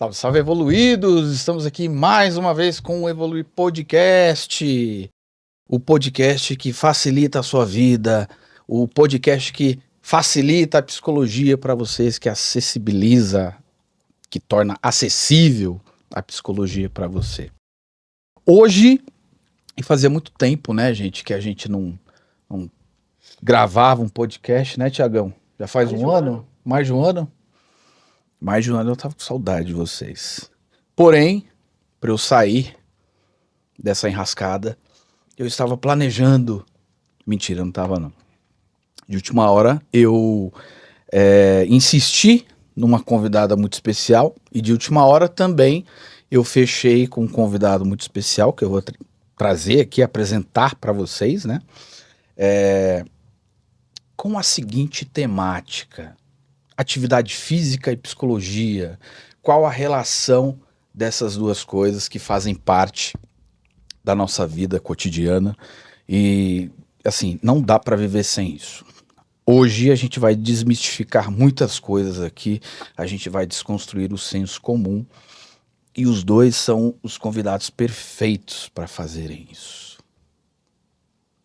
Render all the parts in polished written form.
Salve, salve, evoluídos! Estamos aqui mais uma vez com o Evoluir Podcast. O podcast que facilita a sua vida, o podcast que facilita a psicologia para vocês, que acessibiliza, que torna acessível a psicologia para você. Hoje, e fazia muito tempo, né, gente, que a gente não gravava um podcast, né, Tiagão? Já faz um ano? Mais de um ano? Mais de um ano eu tava com saudade de vocês. Porém, para eu sair dessa enrascada, eu estava planejando. Mentira, não estava não. De última hora, eu insisti numa convidada muito especial. E de última hora também eu fechei com um convidado muito especial, que eu vou trazer aqui, apresentar para vocês, né? Com a seguinte temática: atividade física e psicologia. Qual a relação dessas duas coisas que fazem parte da nossa vida cotidiana? E, assim, não dá para viver sem isso. Hoje a gente vai desmistificar muitas coisas aqui, a gente vai desconstruir o senso comum, e os dois são os convidados perfeitos para fazerem isso.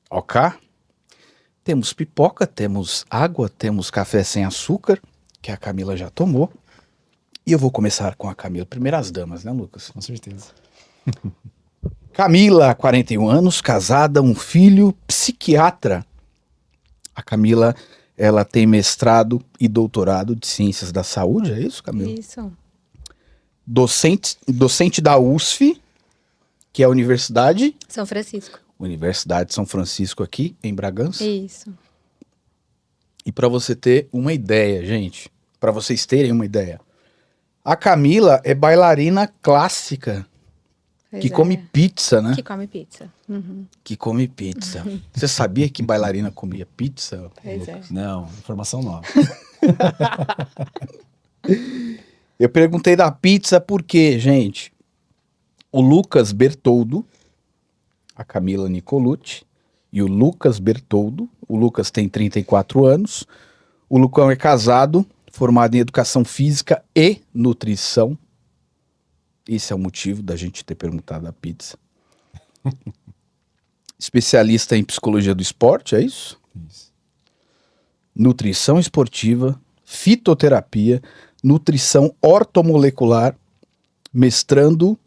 Ok? Temos pipoca, temos água, temos café sem açúcar, que a Camila já tomou. E eu vou começar com a Camila. Primeiras damas, né, Lucas? Com certeza. Camila, 41 anos, casada, um filho, psiquiatra. A Camila, ela tem mestrado e doutorado de Ciências da Saúde, é isso, Camila? Isso. Docente da USF, que é a Universidade São Francisco. de São Francisco aqui, em Bragança. Isso. E para você ter uma ideia, gente, para vocês terem uma ideia, a Camila é bailarina clássica, Pois que é. come pizza, né? Que come pizza. Uhum. Que come pizza. Você sabia que bailarina comia pizza? Pois é. Não, informação nova. Eu perguntei da pizza porque, gente, o Lucas Bertoldo, a Camila Nicolucci, e o Lucas Bertoldo, o Lucas tem 34 anos, o Lucão é casado, formado em Educação Física e Nutrição. Esse é o motivo da gente ter perguntado da pizza. Especialista em Psicologia do Esporte, é isso? Isso. Nutrição esportiva, fitoterapia, nutrição ortomolecular, mestrando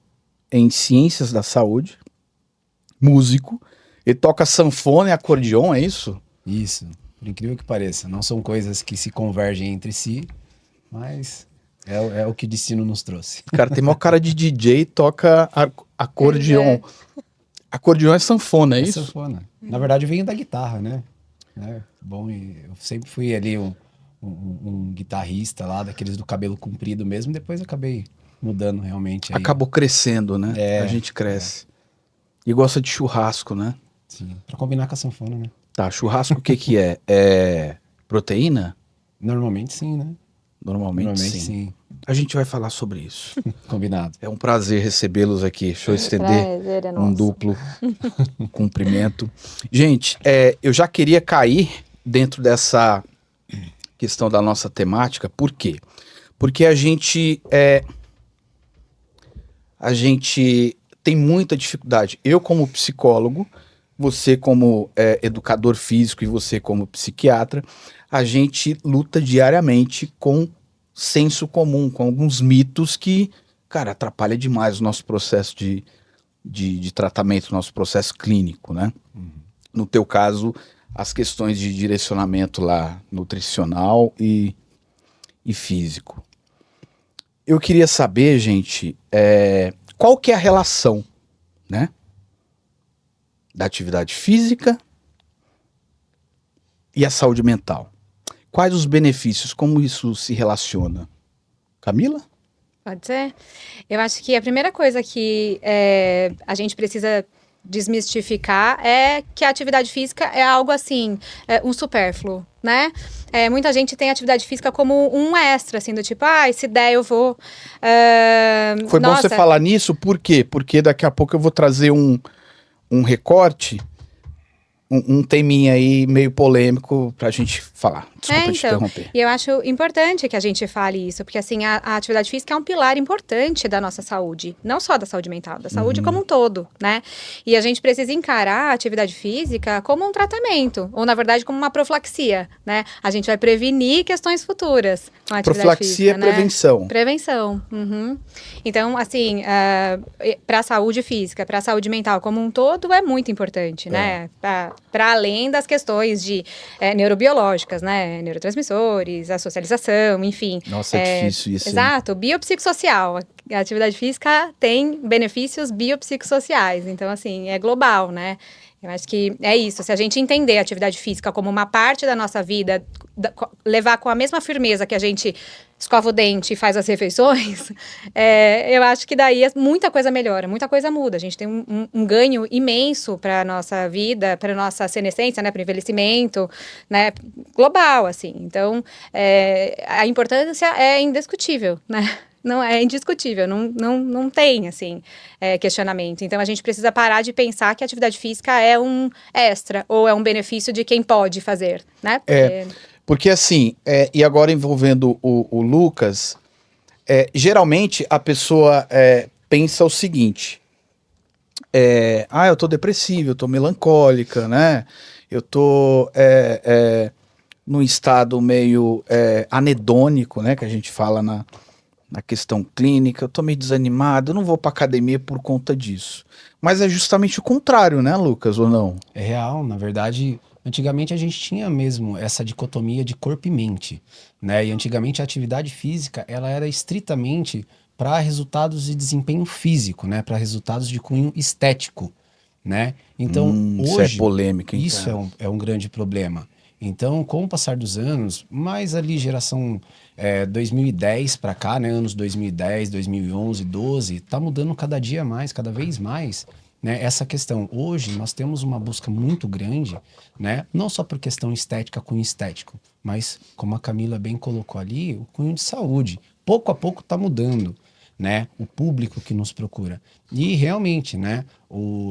em Ciências da Saúde, músico, e toca sanfona e acordeon, é isso? Isso. Por incrível que pareça. Não são coisas que se convergem entre si, mas é o que o destino nos trouxe. O cara tem maior cara de DJ e toca acordeon. Acordeon é sanfona, é isso? Sanfona. Na verdade, veio da guitarra, né? Bom, eu sempre fui ali um guitarrista lá, daqueles do cabelo comprido mesmo, depois acabei mudando realmente. Aí. Acabou crescendo, né? A gente cresce. E gosta de churrasco, né? Sim, pra combinar com a sanfona, né? Tá, churrasco o que que é? É proteína? Normalmente sim, né? Normalmente sim. A gente vai falar sobre isso. Combinado. É um prazer recebê-los aqui. Deixa eu estender Prazer é um nosso. duplo cumprimento. Gente, eu já queria cair dentro dessa questão da nossa temática. Por quê? Porque a gente tem muita dificuldade. Eu como psicólogo, você como educador físico e você como psiquiatra, a gente luta diariamente com senso comum, com alguns mitos que, cara, atrapalha demais o nosso processo de tratamento, o nosso processo clínico, né? Uhum. No teu caso, as questões de direcionamento lá nutricional e físico. Eu queria saber, gente, qual que é a relação, né, da atividade física e a saúde mental? Quais os benefícios? Como isso se relaciona? Camila? Pode ser? Eu acho que a primeira coisa que a gente precisa desmistificar é que a atividade física é algo assim, um supérfluo, né? Muita gente tem atividade física como um extra, assim, do tipo, se der eu vou. Foi bom você falar nisso, por quê? Porque daqui a pouco eu vou trazer um recorte um teminha aí meio polêmico pra gente falar. Desculpa te então, interromper. e eu acho importante que a gente fale isso, porque assim, a atividade física é um pilar importante da nossa saúde, não só da saúde mental, da saúde como um todo, né? E a gente precisa encarar a atividade física como um tratamento, ou na verdade como uma profilaxia, né? A gente vai prevenir questões futuras com a atividade Profilaxia física, é né? prevenção. Prevenção. Uhum. Então, assim, para a saúde física, para a saúde mental como um todo, é muito importante, né? Para além das questões de neurobiológicas, né? Neurotransmissores, a socialização, enfim. Nossa, é difícil isso, hein? Exato, biopsicossocial. A atividade física tem benefícios biopsicossociais, então, assim, é global, né? Eu acho que é isso. Se a gente entender a atividade física como uma parte da nossa vida, levar com a mesma firmeza que a gente escova o dente e faz as refeições, eu acho que daí muita coisa melhora, muita coisa muda. A gente tem um ganho imenso para a nossa vida, para a nossa senescência, né, para o envelhecimento, né, global, assim. Então, a importância é indiscutível, né? Não é indiscutível, não tem, assim, questionamento. Então, a gente precisa parar de pensar que a atividade física é um extra ou é um benefício de quem pode fazer, né? Porque assim, e agora envolvendo o Lucas, geralmente a pessoa pensa o seguinte, eu tô depressivo, eu tô melancólica, né? Eu tô num estado meio anedônico, né? Que a gente fala na questão clínica, eu tô meio desanimado, eu não vou pra academia por conta disso. Mas é justamente o contrário, né, Lucas, ou não? É real, na verdade, antigamente a gente tinha mesmo essa dicotomia de corpo e mente, né? E antigamente a atividade física, ela era estritamente para resultados de desempenho físico, né? Para resultados de cunho estético, né? Então, Isso é hoje, polêmica, hein, isso cara? é um grande problema. Então, com o passar dos anos, mais ali geração 2010 para cá, né? Anos 2010, 2011, 12, tá mudando cada dia mais, cada vez mais, né, essa questão. Hoje nós temos uma busca muito grande, né, não só por questão estética, cunho estético, mas como a Camila bem colocou ali, o cunho de saúde. Pouco a pouco está mudando, né, o público que nos procura. E realmente, né,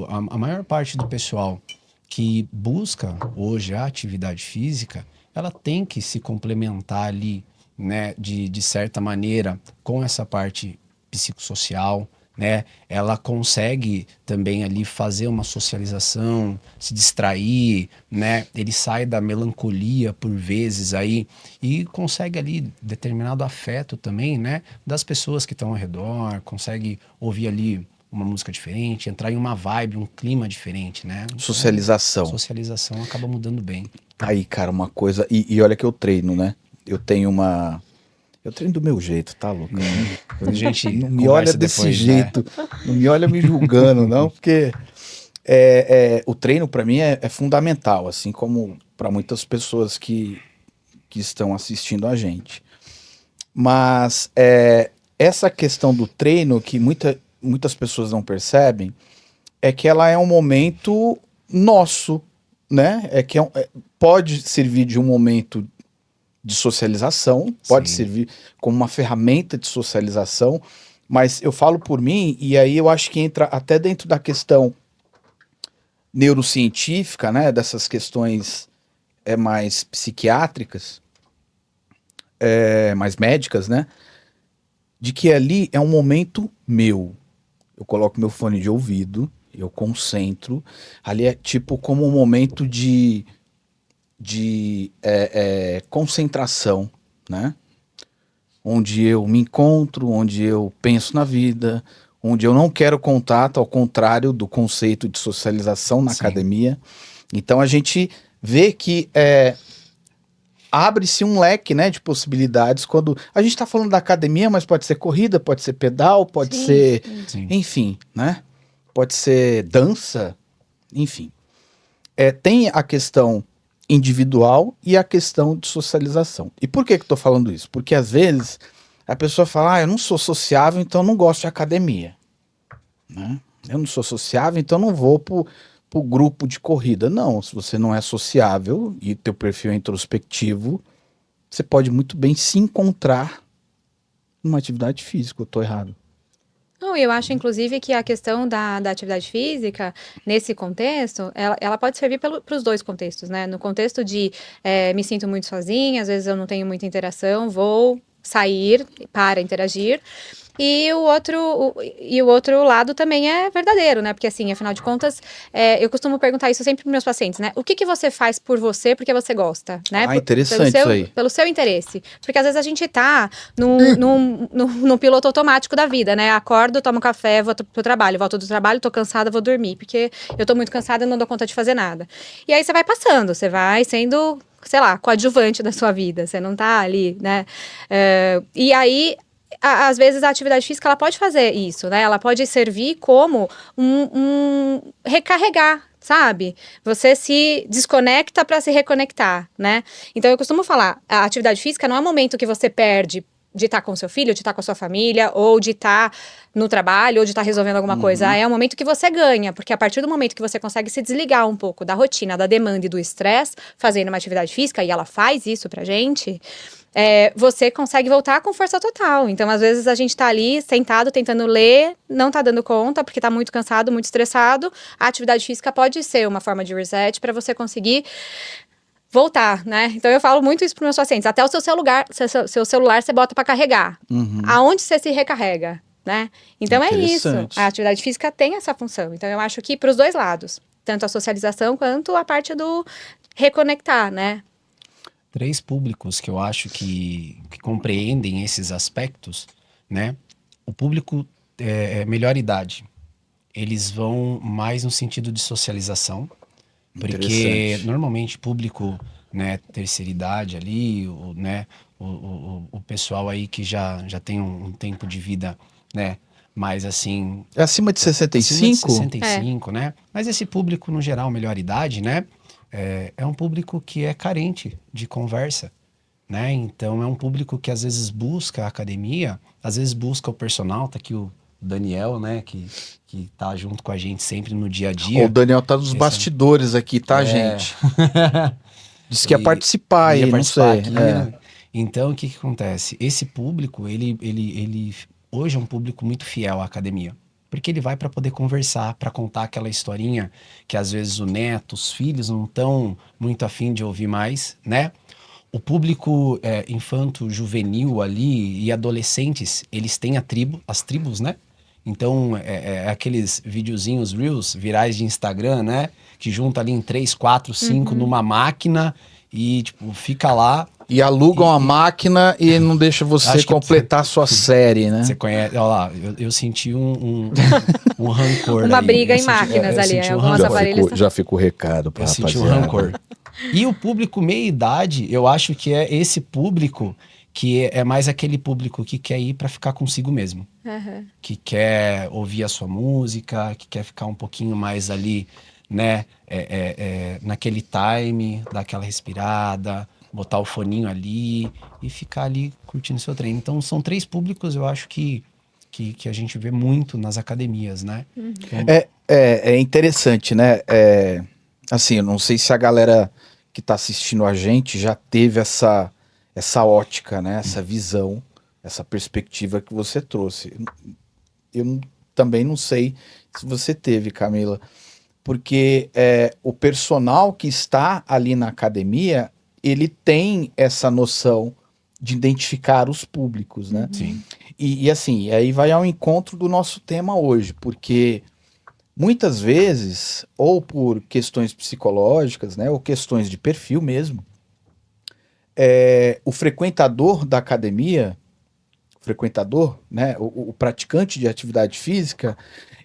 a maior parte do pessoal que busca hoje a atividade física, ela tem que se complementar ali, né, de certa maneira com essa parte psicossocial, né? Ela consegue também ali fazer uma socialização, se distrair, né? Ele sai da melancolia por vezes aí e consegue ali determinado afeto também, né? Das pessoas que estão ao redor, consegue ouvir ali uma música diferente, entrar em uma vibe, um clima diferente, né? Então, Socialização. socialização acaba mudando bem. Aí, cara, uma coisa. E olha que eu treino, né? Eu tenho uma. Eu treino do meu jeito, tá, Lucas? Quando a gente Não me olha conversa desse depois, jeito. Não me olha me julgando, não, porque o treino pra mim é fundamental, assim como para muitas pessoas que estão assistindo a gente. Mas essa questão do treino que muitas pessoas não percebem é que ela é um momento nosso, né? Pode servir de um momento de socialização, pode Sim. servir como uma ferramenta de socialização, mas eu falo por mim, e aí eu acho que entra até dentro da questão neurocientífica, né? Dessas questões mais psiquiátricas, mais médicas, né? De que ali é um momento meu. Eu coloco meu fone de ouvido, eu concentro. Ali é tipo como um momento de concentração, né? Onde eu me encontro, onde eu penso na vida, onde eu não quero contato, ao contrário do conceito de socialização na Sim. academia. Então a gente vê que abre-se um leque, né, de possibilidades quando a gente está falando da academia, mas pode ser corrida, pode ser pedal, pode Sim, ser, Sim. enfim, né? Pode ser dança, enfim. Tem a questão individual e a questão de socialização. E por que eu estou falando isso? Porque às vezes a pessoa fala, eu não sou sociável, então eu não gosto de academia, né? Eu não sou sociável, então eu não vou pro grupo de corrida. Não, se você não é sociável e teu perfil é introspectivo, você pode muito bem se encontrar numa atividade física. Eu tô errado. Não, eu acho, inclusive, que a questão da atividade física, nesse contexto, ela pode servir para os dois contextos, né? No contexto de me sinto muito sozinha, às vezes eu não tenho muita interação, vou sair para interagir. E o outro lado também é verdadeiro, né? Porque, assim, afinal de contas, eu costumo perguntar isso sempre para meus pacientes, né? O que você faz por você porque você gosta, né? Ah, interessante isso aí. Pelo seu interesse. Porque, às vezes, a gente tá num piloto automático da vida, né? Acordo, tomo café, vou pro trabalho, volto do trabalho, tô cansada, vou dormir. Porque eu tô muito cansada e não dou conta de fazer nada. E aí, você vai passando, você vai sendo, sei lá, coadjuvante da sua vida. Você não tá ali, né? E aí, às vezes a atividade física ela pode fazer isso, né? Ela pode servir como um recarregar, sabe? Você se desconecta para se reconectar, né? Então eu costumo falar, a atividade física não é um momento que você perde de estar com seu filho, de estar com a sua família, ou de estar no trabalho, ou de estar resolvendo alguma coisa. É um momento que você ganha, porque a partir do momento que você consegue se desligar um pouco da rotina, da demanda e do estresse, fazendo uma atividade física, e ela faz isso pra gente, você consegue voltar com força total. Então, às vezes, a gente tá ali sentado, tentando ler, não tá dando conta, porque tá muito cansado, muito estressado. A atividade física pode ser uma forma de reset para você conseguir voltar, né? Então, eu falo muito isso para meus pacientes. Até o seu celular você bota para carregar. Aonde você se recarrega, né? Então, é isso. Interessante. A atividade física tem essa função. Então, eu acho que para os dois lados. Tanto a socialização, quanto a parte do reconectar, né? 3 públicos que eu acho que compreendem esses aspectos, né? O público melhor idade, eles vão mais no sentido de socialização, porque Interessante. normalmente público, né, terceira idade ali, né, o pessoal aí que já tem um tempo de vida, né, mais assim, É acima de acima de 65? 65, né? Mas esse público, no geral, melhor idade, né? É um público que é carente de conversa, né? Então, é um público que às vezes busca a academia, às vezes busca o personal. Tá aqui o Daniel, né? Que tá junto com a gente sempre no dia a O dia. Daniel tá nos Esse bastidores aqui, tá, gente? Disse que ia E participar ia aí, não participar sei. aqui, né? Então, o que acontece? Esse público, ele hoje é um público muito fiel à academia. Porque ele vai para poder conversar, para contar aquela historinha que às vezes o neto, os filhos não estão muito afim de ouvir mais, né? O público infanto-juvenil ali e adolescentes, eles têm as tribos, né? Então, aqueles videozinhos, reels, virais de Instagram, né? Que junta ali em 3, 4, 5 numa máquina e, tipo, fica lá. E alugam a máquina e não deixa você Acho que- completar a sua série, né? Você conhece, olha lá, eu senti um rancor Uma aí. briga Eu em máquinas eu ali, senti um algumas rancor. aparelhos. Já ficou o recado pra Eu senti um rapaziada. rancor. E o público meia-idade, eu acho que é esse público que é mais aquele público que quer ir para ficar consigo mesmo. Aham. Que quer ouvir a sua música, que quer ficar um pouquinho mais ali, né, naquele time, dar aquela respirada, botar o foninho ali e ficar ali curtindo seu treino. Então, são 3 públicos, eu acho que a gente vê muito nas academias, né? Então, É interessante, né? Assim, eu não sei se a galera que tá assistindo a gente já teve essa ótica, né? Essa visão, essa perspectiva que você trouxe. Também não sei se você teve, Camila, porque o personal que está ali na academia, ele tem essa noção de identificar os públicos, né? sim. E assim, aí vai ao encontro do nosso tema hoje, porque muitas vezes, ou por questões psicológicas, né, ou questões de perfil mesmo, o frequentador da academia, né, o praticante de atividade física,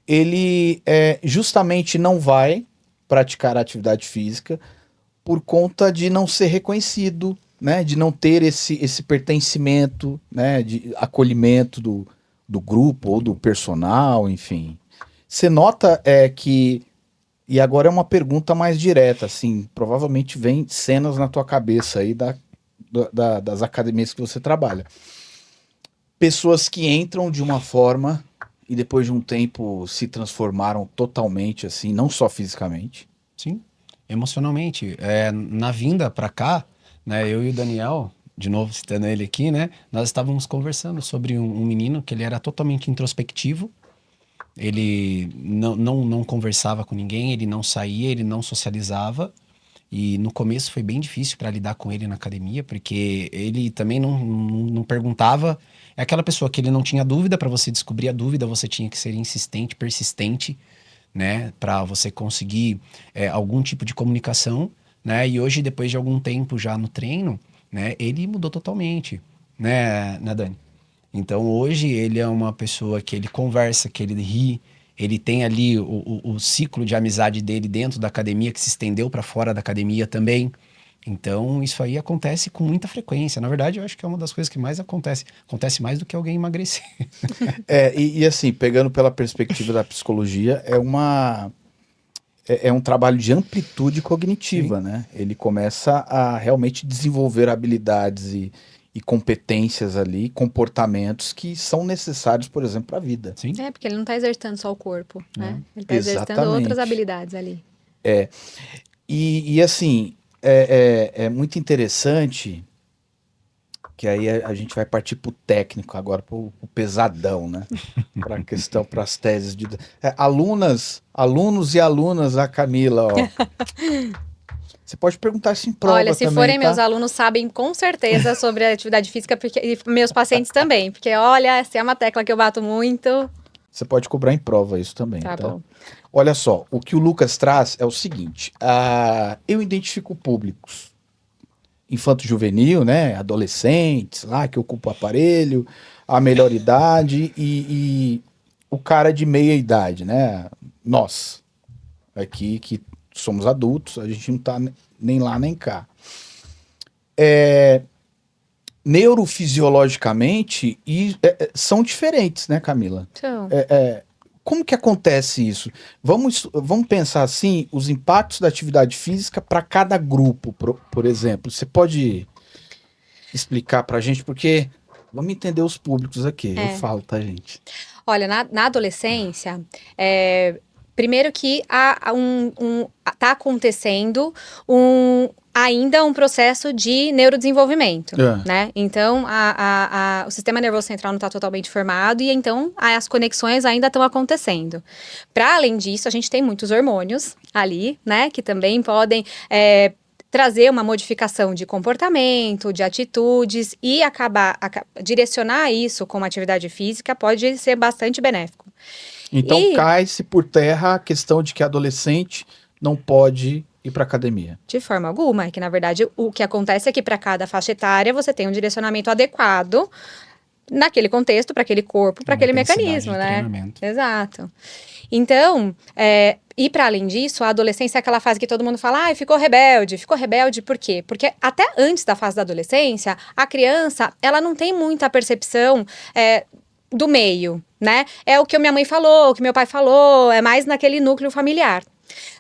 ele justamente não vai praticar atividade física por conta de não ser reconhecido, né, de não ter esse pertencimento, né, de acolhimento do grupo ou do personal, enfim. Você nota que, e agora é uma pergunta mais direta, assim, provavelmente vem cenas na tua cabeça aí das academias que você trabalha. Pessoas que entram de uma forma e depois de um tempo se transformaram totalmente, assim, não só fisicamente. Sim, emocionalmente. Na vinda para cá, né, eu e o Daniel, de novo citando ele aqui, né, nós estávamos conversando sobre um menino que ele era totalmente introspectivo, Ele não conversava com ninguém, ele não saía, ele não socializava. E no começo foi bem difícil para lidar com ele na academia, porque ele também não perguntava. É aquela pessoa que ele não tinha dúvida, para você descobrir a dúvida, você tinha que ser insistente, persistente, né? Para você conseguir algum tipo de comunicação, né? E hoje, depois de algum tempo já no treino, né? Ele mudou totalmente, né, Dani? Então hoje ele é uma pessoa que ele conversa, que ele ri, ele tem ali o ciclo de amizade dele dentro da academia, que se estendeu para fora da academia também. Então isso aí acontece com muita frequência. Na verdade, eu acho que é uma das coisas que mais acontece. Acontece mais do que alguém emagrecer. E assim, pegando pela perspectiva da psicologia, é um trabalho de amplitude cognitiva, né? Ele começa a realmente desenvolver habilidades e competências ali, comportamentos que são necessários, por exemplo, para a vida. Sim. Porque ele não está exercitando só o corpo, né? Ele está exercitando Exatamente. outras habilidades ali. E assim, é muito interessante que aí a gente vai partir para o técnico agora, para o pesadão, né? Para a questão, para as teses de... alunos e alunas da Camila, ó. Você pode perguntar isso em prova Olha, se também, forem tá? meus alunos, sabem com certeza sobre a atividade física, e meus pacientes também. Porque, olha, essa é uma tecla que eu bato muito. Você pode cobrar em prova isso também, Tá tá? bom. Olha só, o que o Lucas traz é o seguinte: eu identifico públicos infanto-juvenil, né? Adolescentes lá que ocupam o aparelho, a melhor idade e o cara de meia idade, né? Nós, aqui que somos adultos, a gente não tá nem lá nem cá. Neurofisiologicamente são diferentes, né, Camila? Então, Como que acontece isso? Vamos pensar assim, os impactos da atividade física para cada grupo, por exemplo. Você pode explicar para a gente? Porque vamos entender os públicos aqui. Eu falo, tá, gente? olha, na adolescência, primeiro que tá acontecendo ainda um processo de neurodesenvolvimento, né? Então, o sistema nervoso central não está totalmente formado e então as conexões ainda estão acontecendo. Para além disso, a gente tem muitos hormônios ali, né? Que também podem trazer uma modificação de comportamento, de atitudes e direcionar isso com uma atividade física pode ser bastante benéfico. Então cai-se por terra a questão de que adolescente não pode ir para academia. De forma alguma, é que na verdade o que acontece é que para cada faixa etária você tem um direcionamento adequado naquele contexto, para aquele corpo, para aquele mecanismo, né? Treinamento. Exato. Então, e para além disso, a adolescência é aquela fase que todo mundo fala, ficou rebelde. Ficou rebelde por quê? Porque até antes da fase da adolescência, a criança, ela não tem muita percepção do meio, né? É o que minha mãe falou, o que meu pai falou, é mais naquele núcleo familiar.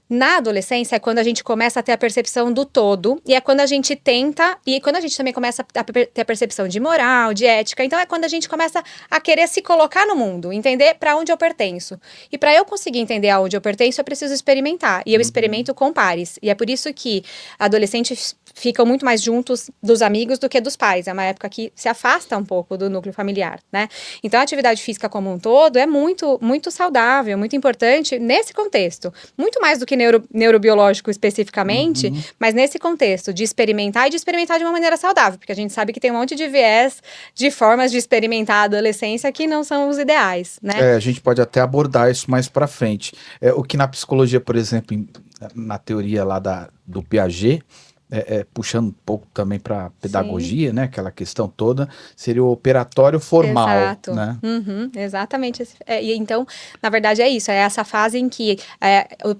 Na adolescência é quando a gente começa a ter a percepção do todo, e é quando a gente tenta, e quando a gente também começa a ter a percepção de moral, de ética, então é quando a gente começa a querer se colocar no mundo, entender para onde eu pertenço. E para eu conseguir entender aonde eu pertenço, eu preciso experimentar, e eu experimento com pares. E é por isso que adolescentes ficam muito mais juntos dos amigos do que dos pais. É uma época que se afasta um pouco do núcleo familiar, né? Então a atividade física como um todo é muito, muito saudável, muito importante nesse contexto. Muito mais do que neurobiológico especificamente, mas nesse contexto de experimentar e de experimentar de uma maneira saudável, porque a gente sabe que tem um monte de viés de formas de experimentar a adolescência que não são os ideais, né? A gente pode até abordar isso mais para frente. O que na psicologia, por exemplo, na teoria lá do Piaget, puxando um pouco também para pedagogia, né? Aquela questão toda, seria o operatório formal. Exato. Né? Exatamente. E então, na verdade, é isso. É essa fase em que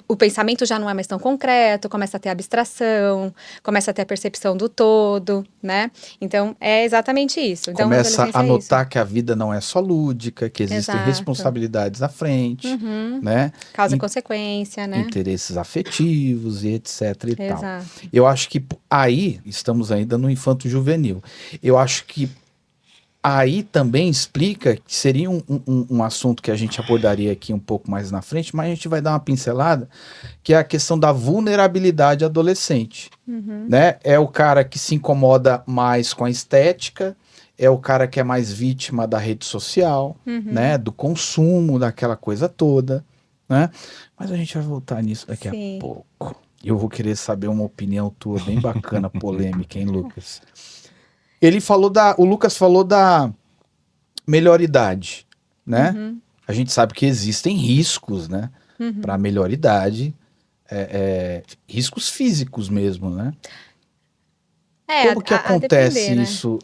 o pensamento já não é mais tão concreto, começa a ter abstração, começa a ter a percepção do todo, né? Então, é exatamente isso. Então, começa a notar que a vida não é só lúdica, que existem responsabilidades à frente, né? Causa e consequência, né? Interesses afetivos e etc e tal. Exato. Eu acho que aí, estamos ainda no infanto-juvenil, eu acho que aí também explica, que seria um assunto que a gente abordaria aqui um pouco mais na frente, mas a gente vai dar uma pincelada, que é a questão da vulnerabilidade adolescente. Né? É o cara que se incomoda mais com a estética, é o cara que é mais vítima da rede social, né? Do consumo, daquela coisa toda, né? Mas a gente vai voltar nisso daqui Sim. a pouco. Eu vou querer saber uma opinião tua bem bacana, polêmica, hein, Lucas? O Lucas falou da melhor idade, né? A gente sabe que existem riscos, né? Para melhor idade, riscos físicos mesmo, né? Como que acontece depender, né? isso?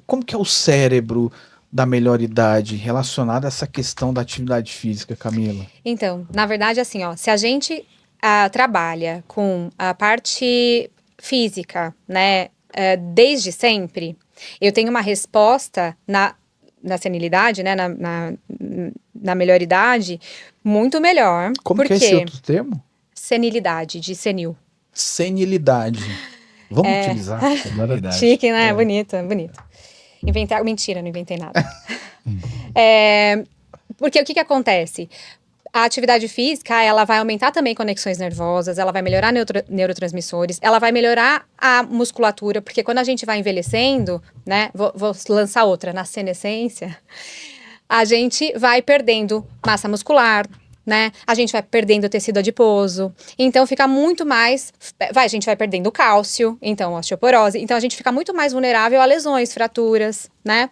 Como que é o cérebro da melhor idade relacionado a essa questão da atividade física, Camila? Então, na verdade, assim, ó, se a gente trabalha com a parte física, né, desde sempre, eu tenho uma resposta na senilidade, né, na melhor idade, muito melhor. Como que é esse outro termo? Senilidade, de senil. Senilidade. Vamos utilizar. Agora, Verdade. Chique, né? Bonito, bonito. Inventar, mentira, não inventei nada. Porque o que acontece? A atividade física, ela vai aumentar também conexões nervosas, ela vai melhorar neurotransmissores, ela vai melhorar a musculatura, porque quando a gente vai envelhecendo, né? Vou lançar outra, na senescência, a gente vai perdendo massa muscular, né? A gente vai perdendo tecido adiposo. Então fica muito mais. A gente vai perdendo cálcio, então osteoporose. Então a gente fica muito mais vulnerável a lesões, fraturas, né?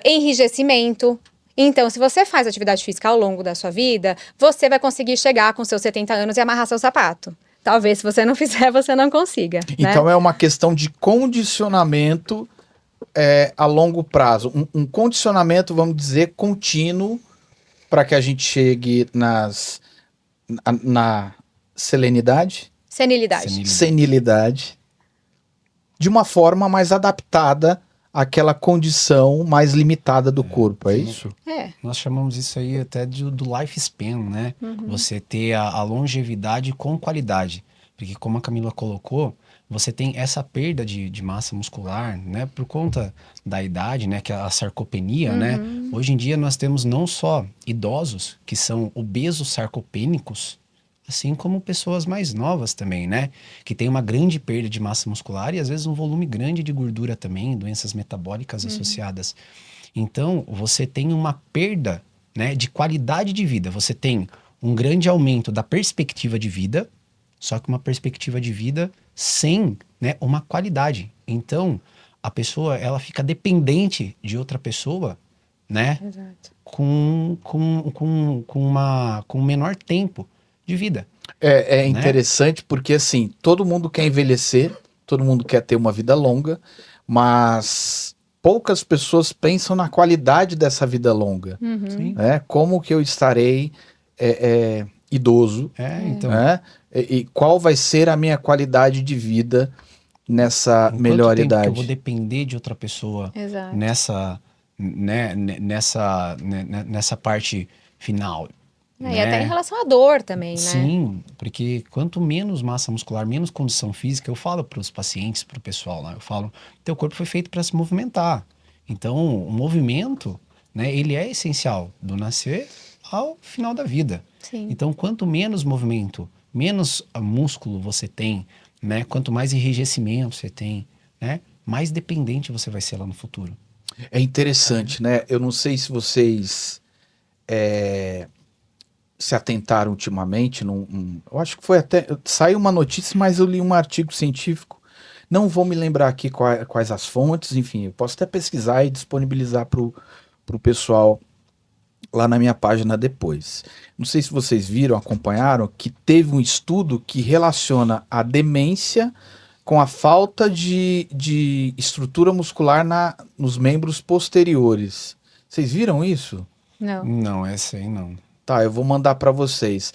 Enrijecimento. Então, se você faz atividade física ao longo da sua vida, você vai conseguir chegar com seus 70 anos e amarrar seu sapato. Talvez, se você não fizer, você não consiga. Então né? é uma questão de condicionamento a longo prazo. Um condicionamento, vamos dizer, contínuo para que a gente chegue na selenidade, Senilidade. senilidade, de uma forma mais adaptada àquela condição mais limitada do corpo, é isso? Nós chamamos isso aí até do lifespan, né? Você ter a longevidade com qualidade. Porque como a Camila colocou, você tem essa perda de massa muscular, né? Por conta da idade, né? Que é a sarcopenia, né? Hoje em dia nós temos não só idosos que são obesos sarcopênicos, assim como pessoas mais novas também, né? Que tem uma grande perda de massa muscular e às vezes um volume grande de gordura também, doenças metabólicas associadas. Então, você tem uma perda, né, de qualidade de vida. Você tem um grande aumento da perspectiva de vida, só que uma perspectiva de vida sem, né, uma qualidade. Então, a pessoa, ela fica dependente de outra pessoa, né, Exato. com um menor tempo de vida. É né? interessante porque, assim, todo mundo quer envelhecer, todo mundo quer ter uma vida longa, mas poucas pessoas pensam na qualidade dessa vida longa, Sim. né? Como que eu estarei idoso, Então, né? E qual vai ser a minha qualidade de vida nessa em melhor quanto tempo que eu vou idade? depender de outra pessoa Exato. nessa parte final. E até em relação à dor também, né? Sim, porque quanto menos massa muscular, menos condição física, eu falo para os pacientes, para o pessoal lá, eu falo, teu corpo foi feito para se movimentar. Então, o movimento, né, ele é essencial do nascer ao final da vida. Sim. Então, quanto menos movimento, menos músculo você tem, né, quanto mais enrijecimento você tem, né, mais dependente você vai ser lá no futuro. É interessante, né? Eu não sei se vocês se atentaram ultimamente. Eu acho que foi até. Saiu uma notícia, mas eu li um artigo científico. Não vou me lembrar aqui quais as fontes, enfim, eu posso até pesquisar e disponibilizar para o pessoal lá na minha página depois. Não sei se vocês viram, acompanharam, que teve um estudo que relaciona a demência com a falta de estrutura muscular nos membros posteriores. Vocês viram isso? Não. Não, essa aí não. Tá, eu vou mandar para vocês.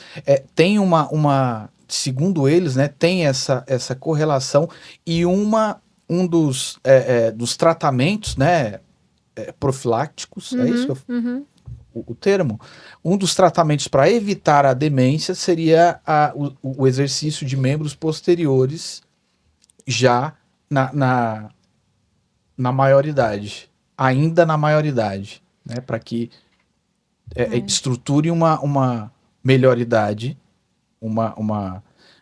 Tem segundo eles, né, tem essa correlação e um dos tratamentos, né, profiláticos, é isso que o termo? Um dos tratamentos para evitar a demência seria o exercício de membros posteriores já na maioridade, ainda na maioridade, né, para que estruture uma melhor idade,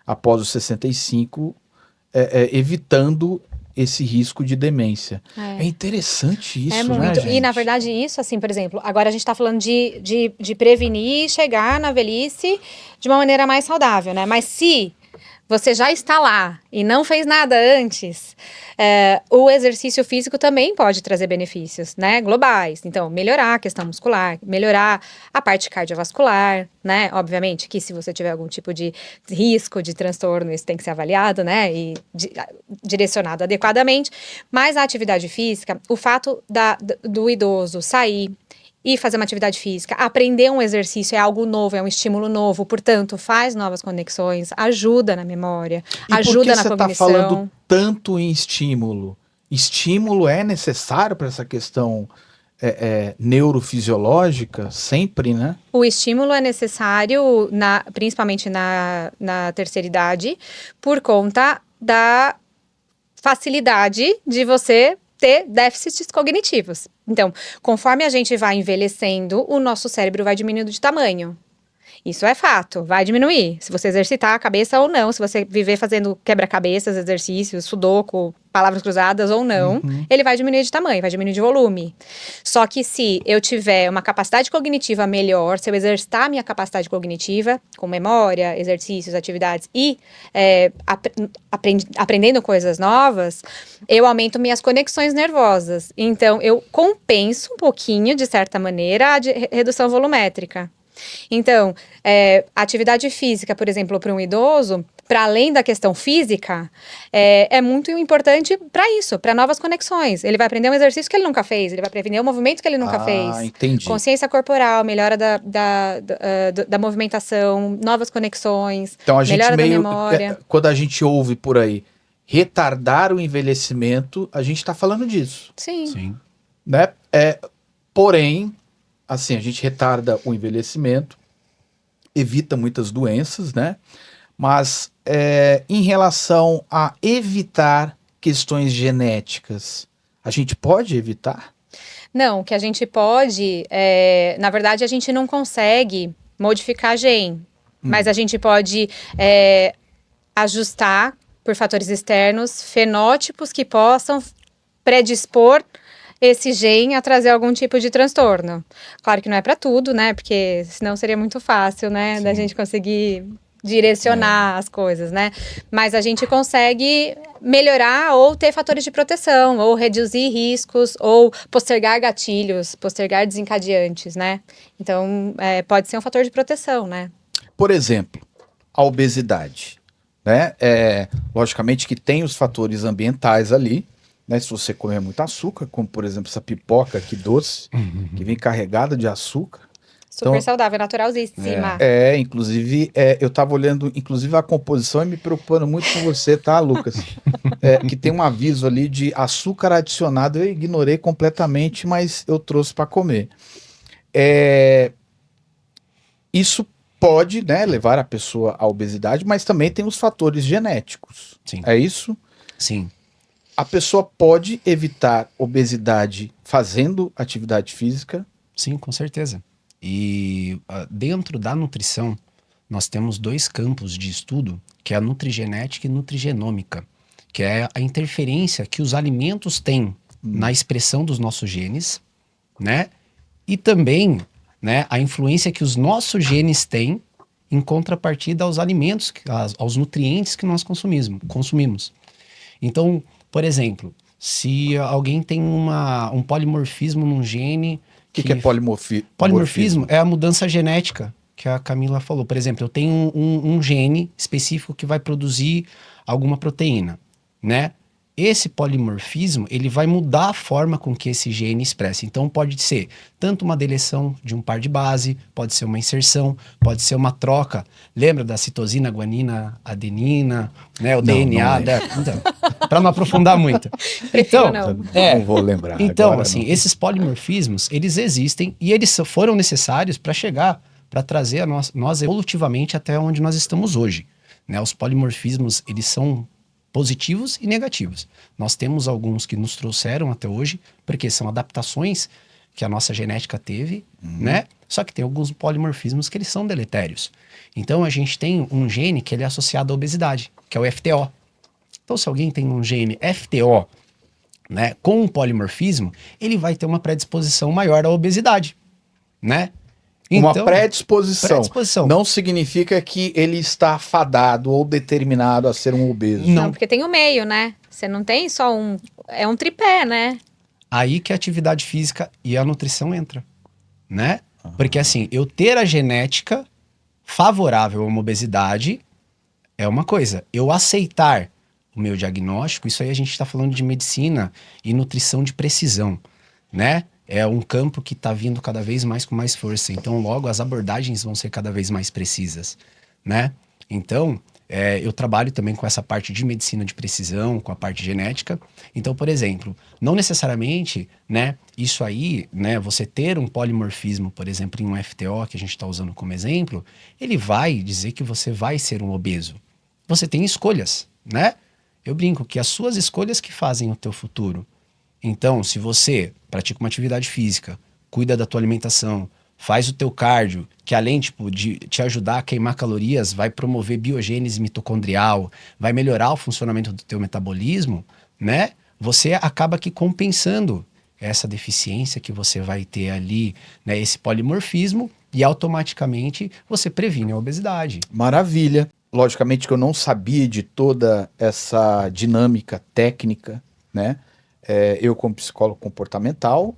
após os 65, evitando esse risco de demência. É interessante isso, É né, muito. gente? E, na verdade, isso, assim, por exemplo, agora a gente está falando de prevenir e chegar na velhice de uma maneira mais saudável, né? Mas se você já está lá e não fez nada antes, o exercício físico também pode trazer benefícios, né, globais. Então, melhorar a questão muscular, melhorar a parte cardiovascular, né, obviamente que se você tiver algum tipo de risco, de transtorno, isso tem que ser avaliado, né, e direcionado adequadamente. Mas a atividade física, o fato do idoso sair e fazer uma atividade física, aprender um exercício é algo novo, é um estímulo novo, portanto, faz novas conexões, ajuda na memória, E ajuda na por que você está cognição. falando tanto em estímulo? Estímulo é necessário para essa questão neurofisiológica? Sempre, né? O estímulo é necessário, principalmente na terceira idade, por conta da facilidade de você ter déficits cognitivos. Então, conforme a gente vai envelhecendo, o nosso cérebro vai diminuindo de tamanho. Isso é fato, vai diminuir. Se você exercitar a cabeça ou não, se você viver fazendo quebra-cabeças, exercícios, sudoku, palavras cruzadas ou não, ele vai diminuir de tamanho, vai diminuir de volume. Só que se eu tiver uma capacidade cognitiva melhor, se eu exercitar a minha capacidade cognitiva, com memória, exercícios, atividades e aprendendo coisas novas, eu aumento minhas conexões nervosas. Então, eu compenso um pouquinho, de certa maneira, a redução volumétrica. Então, atividade física, por exemplo, para um idoso, para além da questão física, é muito importante para isso, para novas conexões. Ele vai aprender um exercício que ele nunca fez, ele vai aprender um movimento que ele nunca fez. Entendi. Consciência corporal, melhora da movimentação, novas conexões, Então a gente melhora da meio, memória. quando a gente ouve por aí retardar o envelhecimento, a gente está falando disso, Sim. Sim. né? Porém, assim, a gente retarda o envelhecimento, evita muitas doenças, né? Mas em relação a evitar questões genéticas, a gente pode evitar? Não, o que a gente pode, na verdade, a gente não consegue modificar gene, mas a gente pode ajustar por fatores externos fenótipos que possam predispor esse gene a trazer algum tipo de transtorno. Claro que não é para tudo, né? Porque senão seria muito fácil, né? Da gente conseguir direcionar as coisas, né? Mas a gente consegue melhorar ou ter fatores de proteção, ou reduzir riscos, ou postergar gatilhos, postergar desencadeantes, né? Então, pode ser um fator de proteção, né? Por exemplo, a obesidade, né? Logicamente que tem os fatores ambientais ali, né? Se você comer muito açúcar, como por exemplo essa pipoca aqui doce, que vem carregada de açúcar. Super Então, saudável, naturalzíssima. Inclusive, eu tava olhando, inclusive, a composição e me preocupando muito com você, tá, Lucas? Que tem um aviso ali de açúcar adicionado, eu ignorei completamente, mas eu trouxe para comer. Isso pode, né, levar a pessoa à obesidade, mas também tem os fatores genéticos. Sim. É isso? Sim. A pessoa pode evitar obesidade fazendo atividade física? Sim, com certeza. E dentro da nutrição, nós temos dois campos de estudo, que é a nutrigenética e nutrigenômica, que é a interferência que os alimentos têm na expressão dos nossos genes, né? E também, né, a influência que os nossos genes têm em contrapartida aos alimentos, aos nutrientes que nós consumimos. Então, por exemplo, se alguém tem um polimorfismo num gene... O que é polimorfismo? Polimorfismo é a mudança genética que a Camila falou. Por exemplo, eu tenho um gene específico que vai produzir alguma proteína, né? Esse polimorfismo, ele vai mudar a forma com que esse gene expressa. Então, pode ser tanto uma deleção de um par de base, pode ser uma inserção, pode ser uma troca. Lembra da citosina, guanina, adenina, né? O DNA da... Então, para não aprofundar muito. Então, não vou lembrar. Então, agora, assim, não. esses polimorfismos, eles existem e eles foram necessários para chegar, para trazer nós evolutivamente até onde nós estamos hoje, né? Os polimorfismos, eles são positivos e negativos. Nós temos alguns que nos trouxeram até hoje, porque são adaptações que a nossa genética teve, né? Só que tem alguns polimorfismos que eles são deletérios. Então, a gente tem um gene que ele é associado à obesidade, que é o FTO. Então, se alguém tem um gene FTO, né, com um polimorfismo, ele vai ter uma predisposição maior à obesidade, né? Uma Então, predisposição não significa que ele está fadado ou determinado a ser um obeso. Não, porque tem o meio, né? Você não tem só um... É um tripé, né? Aí que a atividade física e a nutrição entra, né? Porque assim, eu ter a genética favorável a uma obesidade é uma coisa. Eu aceitar o meu diagnóstico, isso aí a gente está falando de medicina e nutrição de precisão, né? É um campo que está vindo cada vez mais com mais força. Então, logo, as abordagens vão ser cada vez mais precisas, né? Então, eu trabalho também com essa parte de medicina de precisão, com a parte genética. Então, por exemplo, não necessariamente, né, isso aí, né, você ter um polimorfismo, por exemplo, em um FTO, que a gente está usando como exemplo, ele vai dizer que você vai ser um obeso. Você tem escolhas, né? Eu brinco que as suas escolhas que fazem o teu futuro. Então, se você pratica uma atividade física, cuida da tua alimentação, faz o teu cardio, que além tipo, de te ajudar a queimar calorias, vai promover biogênese mitocondrial, vai melhorar o funcionamento do teu metabolismo, né? Você acaba aqui compensando essa deficiência que você vai ter ali, né? Esse polimorfismo, e automaticamente você previne a obesidade. Maravilha. Logicamente que eu não sabia de toda essa dinâmica técnica, né? Eu, como psicólogo comportamental,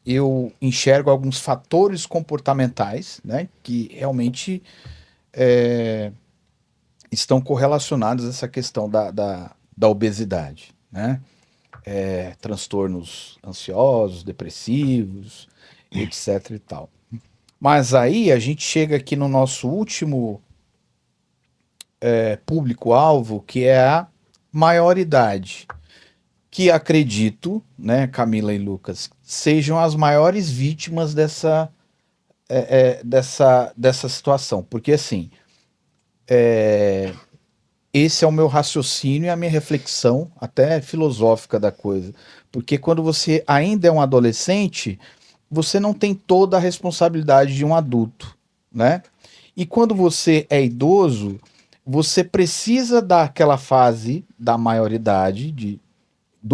eu enxergo alguns fatores comportamentais, né, que realmente estão correlacionados a essa questão da obesidade, né? Transtornos ansiosos, depressivos, etc e tal. Mas aí a gente chega aqui no nosso último público-alvo, que é a maioridade, que acredito, né, Camila e Lucas, sejam as maiores vítimas dessa situação. Porque, assim, esse é o meu raciocínio e a minha reflexão, até filosófica da coisa. Porque quando você ainda é um adolescente, você não tem toda a responsabilidade de um adulto, né? E quando você é idoso, você precisa daquela fase da maioridade, de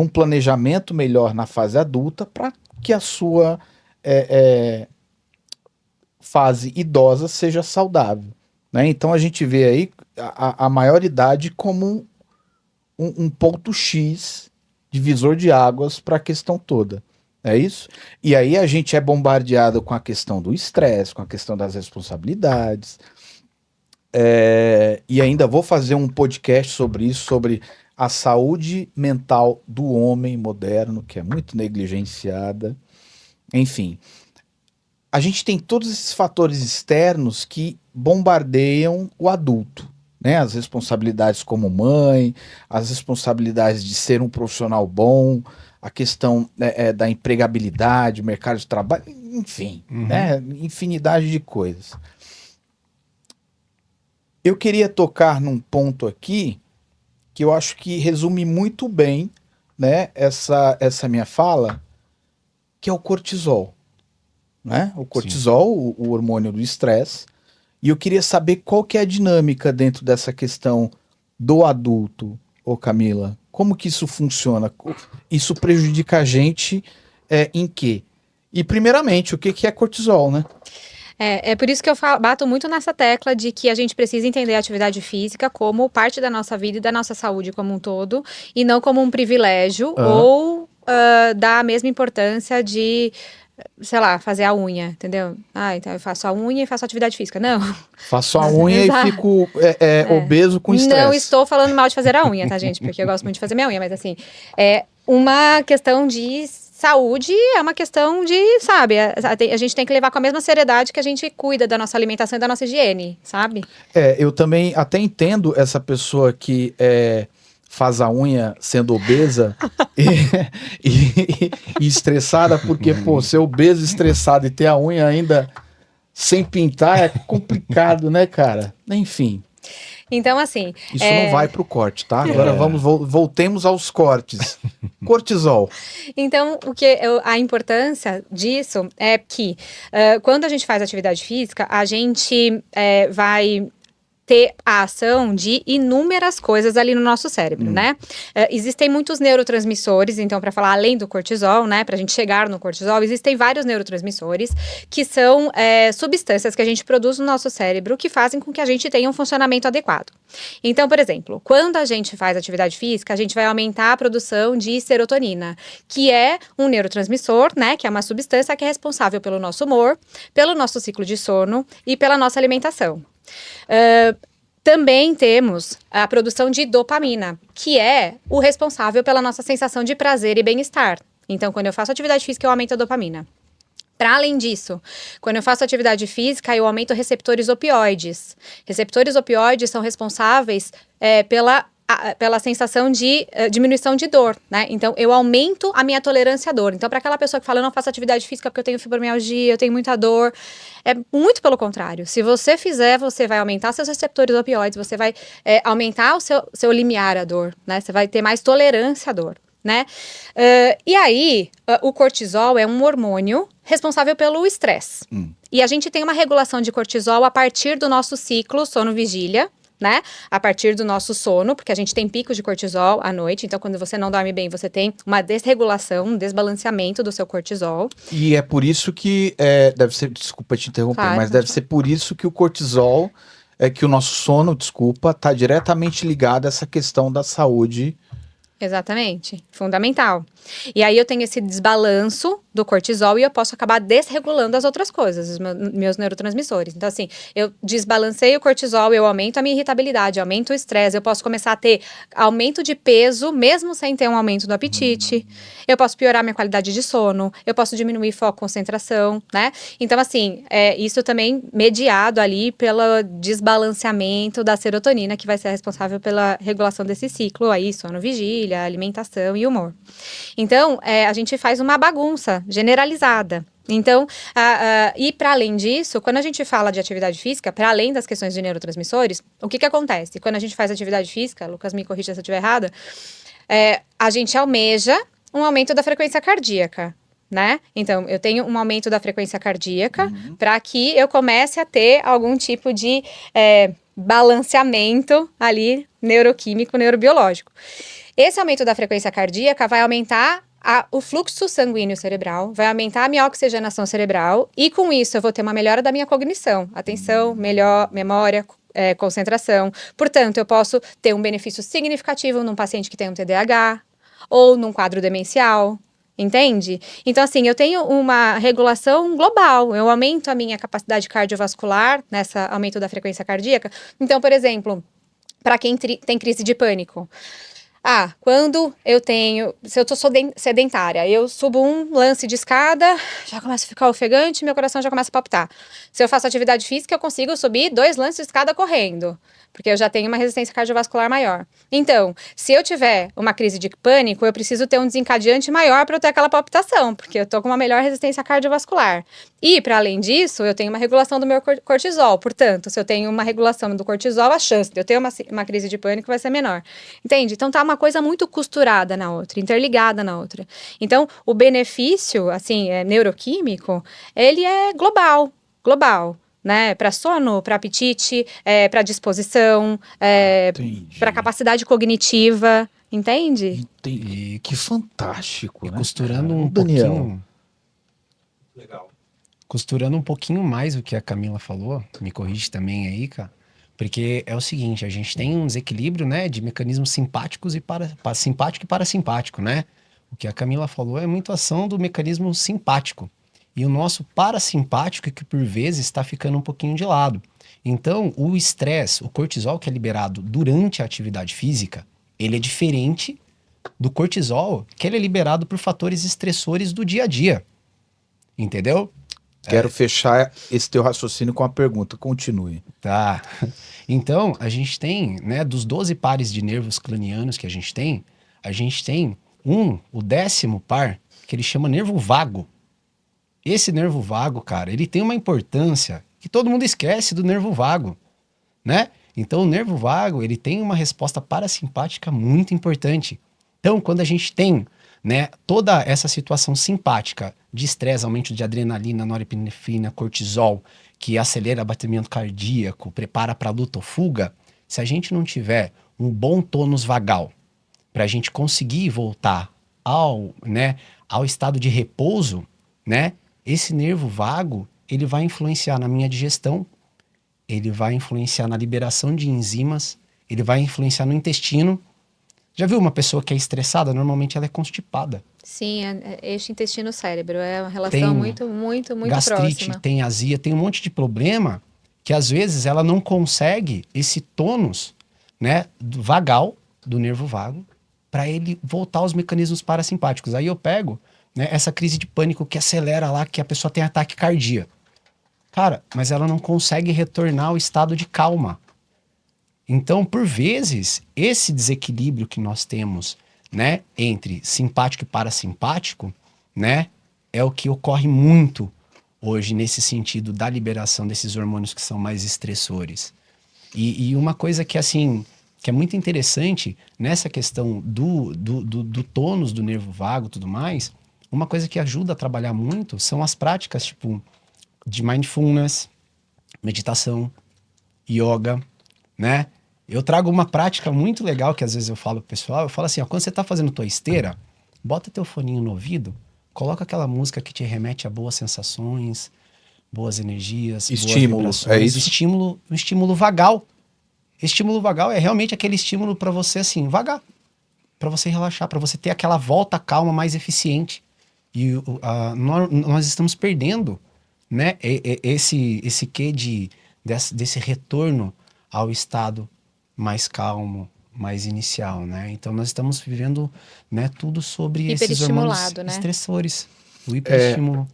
um planejamento melhor na fase adulta para que a sua fase idosa seja saudável, né? Então a gente vê aí a maioridade como um ponto X, divisor de águas para a questão toda. É isso? E aí a gente é bombardeado com a questão do estresse, com a questão das responsabilidades. E ainda vou fazer um podcast sobre isso, sobre a saúde mental do homem moderno, que é muito negligenciada. Enfim, a gente tem todos esses fatores externos que bombardeiam o adulto, né? As responsabilidades como mãe, as responsabilidades de ser um profissional bom, a questão da empregabilidade, mercado de trabalho, enfim, né? Infinidade de coisas. Eu queria tocar num ponto aqui que eu acho que resume muito bem, né, essa minha fala, que é o cortisol, né? O cortisol, o hormônio do estresse. E eu queria saber qual que é a dinâmica dentro dessa questão do adulto, ô Camila. Como que isso funciona? Isso prejudica a gente em quê? E primeiramente, o que é cortisol, né? É por isso que eu bato muito nessa tecla de que a gente precisa entender a atividade física como parte da nossa vida e da nossa saúde como um todo, e não como um privilégio ou dar a mesma importância de, sei lá, fazer a unha, entendeu? Então eu faço a unha e faço atividade física. Não. Faço a unha e fico obeso com estresse. Não estou falando mal de fazer a unha, tá, gente? Porque eu gosto muito de fazer minha unha, mas assim, é uma questão de saúde, é uma questão de, sabe, a gente tem que levar com a mesma seriedade que a gente cuida da nossa alimentação e da nossa higiene, sabe? Eu também até entendo essa pessoa que faz a unha sendo obesa e estressada, porque, pô, ser obeso, estressado e ter a unha ainda sem pintar é complicado, né, cara? Enfim. Então, assim... Isso não vai pro corte, tá? Agora voltemos aos cortes. Cortisol. Então, a importância disso é que quando a gente faz atividade física, a gente vai ter a ação de inúmeras coisas ali no nosso cérebro, né? Existem muitos neurotransmissores, então, para falar além do cortisol, né? Pra gente chegar no cortisol, existem vários neurotransmissores que são substâncias que a gente produz no nosso cérebro que fazem com que a gente tenha um funcionamento adequado. Então, por exemplo, quando a gente faz atividade física, a gente vai aumentar a produção de serotonina, que é um neurotransmissor, né? Que é uma substância que é responsável pelo nosso humor, pelo nosso ciclo de sono e pela nossa alimentação. Também temos a produção de dopamina, que é o responsável pela nossa sensação de prazer e bem-estar. Então, quando eu faço atividade física, eu aumento a dopamina. Para além disso, quando eu faço atividade física, eu aumento receptores opioides. Receptores opioides são responsáveis pela sensação de diminuição de dor, né? Então, eu aumento a minha tolerância à dor. Então, para aquela pessoa que fala, eu não faço atividade física porque eu tenho fibromialgia, eu tenho muita dor, é muito pelo contrário. Se você fizer, você vai aumentar seus receptores opioides, você vai aumentar o seu limiar à dor, né? Você vai ter mais tolerância à dor, né? E aí, o cortisol é um hormônio responsável pelo estresse. E a gente tem uma regulação de cortisol a partir do nosso ciclo sono-vigília, né? A partir do nosso sono, porque a gente tem picos de cortisol à noite, então quando você não dorme bem, você tem uma desregulação, um desbalanceamento do seu cortisol. E é por isso que, deve ser, desculpa te interromper, Claro, mas deve ser por isso que o cortisol, que o nosso sono, desculpa, está diretamente ligado a essa questão da saúde. Exatamente, fundamental. E aí eu tenho esse desbalanço do cortisol e eu posso acabar desregulando as outras coisas, os meus neurotransmissores. Então, assim, eu desbalancei o cortisol, eu aumento a minha irritabilidade, aumento o estresse, eu posso começar a ter aumento de peso, mesmo sem ter um aumento do apetite. Eu posso piorar minha qualidade de sono, eu posso diminuir foco, concentração, né? Então, assim, isso também mediado ali pelo desbalanceamento da serotonina, que vai ser responsável pela regulação desse ciclo aí, sono, vigília, alimentação e humor. Então, a gente faz uma bagunça generalizada. Então, e para além disso, quando a gente fala de atividade física, para além das questões de neurotransmissores, o que acontece? Quando a gente faz atividade física, Lucas me corrija se eu estiver errada, a gente almeja um aumento da frequência cardíaca, né? Então, eu tenho um aumento da frequência cardíaca para que eu comece a ter algum tipo de balanceamento ali neuroquímico, neurobiológico. Esse aumento da frequência cardíaca vai aumentar o fluxo sanguíneo cerebral, vai aumentar a minha oxigenação cerebral e com isso eu vou ter uma melhora da minha cognição, atenção, melhor memória, concentração. Portanto, eu posso ter um benefício significativo num paciente que tem um TDAH ou num quadro demencial, entende? Então, assim, eu tenho uma regulação global, eu aumento a minha capacidade cardiovascular nessa aumento da frequência cardíaca. Então, por exemplo, para quem tem crise de pânico, se eu tô sedentária, eu subo um lance de escada, já começo a ficar ofegante, meu coração já começa a palpitar. Se eu faço atividade física, eu consigo subir 2 lances de escada correndo, porque eu já tenho uma resistência cardiovascular maior. Então, se eu tiver uma crise de pânico, eu preciso ter um desencadeante maior para eu ter aquela palpitação, porque eu tô com uma melhor resistência cardiovascular. E, para além disso, eu tenho uma regulação do meu cortisol. Portanto, se eu tenho uma regulação do cortisol, a chance de eu ter uma crise de pânico vai ser menor. Entende? Então, tá uma coisa muito costurada na outra, interligada na outra. Então, o benefício, assim, neuroquímico, ele é global, né? Para sono, para apetite, para disposição, para capacidade cognitiva, entende? Entendi. Que fantástico, E né? costurando um Daniel. pouquinho. Legal. Costurando um pouquinho mais o que a Camila falou, me corrige também aí, cara. Porque é o seguinte, a gente tem um desequilíbrio, né, de mecanismos simpáticos e simpático e parasimpático, né? O que a Camila falou é muito ação do mecanismo simpático. E o nosso parasimpático, que por vezes está ficando um pouquinho de lado. Então, o estresse, o cortisol que é liberado durante a atividade física, ele é diferente do cortisol que ele é liberado por fatores estressores do dia a dia. Entendeu? Quero fechar esse teu raciocínio com a pergunta. Continue. Tá. Então, a gente tem, né, dos 12 pares de nervos cranianos que a gente tem o 10º par, que ele chama nervo vago. Esse nervo vago, cara, ele tem uma importância que todo mundo esquece do nervo vago, né? Então, o nervo vago, ele tem uma resposta parasimpática muito importante. Então, quando a gente tem, né, toda essa situação simpática de estresse, aumento de adrenalina, norepinefrina, cortisol, que acelera o batimento cardíaco, prepara para luta ou fuga, se a gente não tiver um bom tônus vagal, para a gente conseguir voltar ao estado de repouso, né? Esse nervo vago, ele vai influenciar na minha digestão, ele vai influenciar na liberação de enzimas, ele vai influenciar no intestino. Já viu uma pessoa que é estressada? Normalmente ela é constipada. Sim, eixo intestino-cérebro. É uma relação Tem muito, muito, muito gastrite, próxima. tem azia, tem um monte de problema que às vezes ela não consegue esse tônus, né, vagal, do nervo vago, para ele voltar aos mecanismos parasimpáticos. Aí eu pego, né, essa crise de pânico que acelera lá, que a pessoa tem ataque cardíaco. Cara, mas ela não consegue retornar ao estado de calma. Então, por vezes, esse desequilíbrio que nós temos, né, entre simpático e parasimpático, né, é o que ocorre muito hoje nesse sentido da liberação desses hormônios que são mais estressores. E uma coisa que, assim, que é muito interessante nessa questão do tônus do nervo vago e tudo mais, uma coisa que ajuda a trabalhar muito são as práticas, tipo, de mindfulness, meditação, yoga, né? Eu trago uma prática muito legal que às vezes eu falo pro pessoal, eu falo assim, ó, quando você tá fazendo tua esteira, bota teu foninho no ouvido, coloca aquela música que te remete a boas sensações, boas energias, Estímulo, boas é vibrações, isso? um estímulo vagal. Estímulo vagal é realmente aquele estímulo para você assim, vagar, para você relaxar, para você ter aquela volta calma mais eficiente. E nós estamos perdendo, né, esse quê desse retorno ao estado mais calmo, mais inicial, né? Então nós estamos vivendo, né, tudo sobre esses hormônios Hiperestimulado, né? estressores. O hiperestímulo.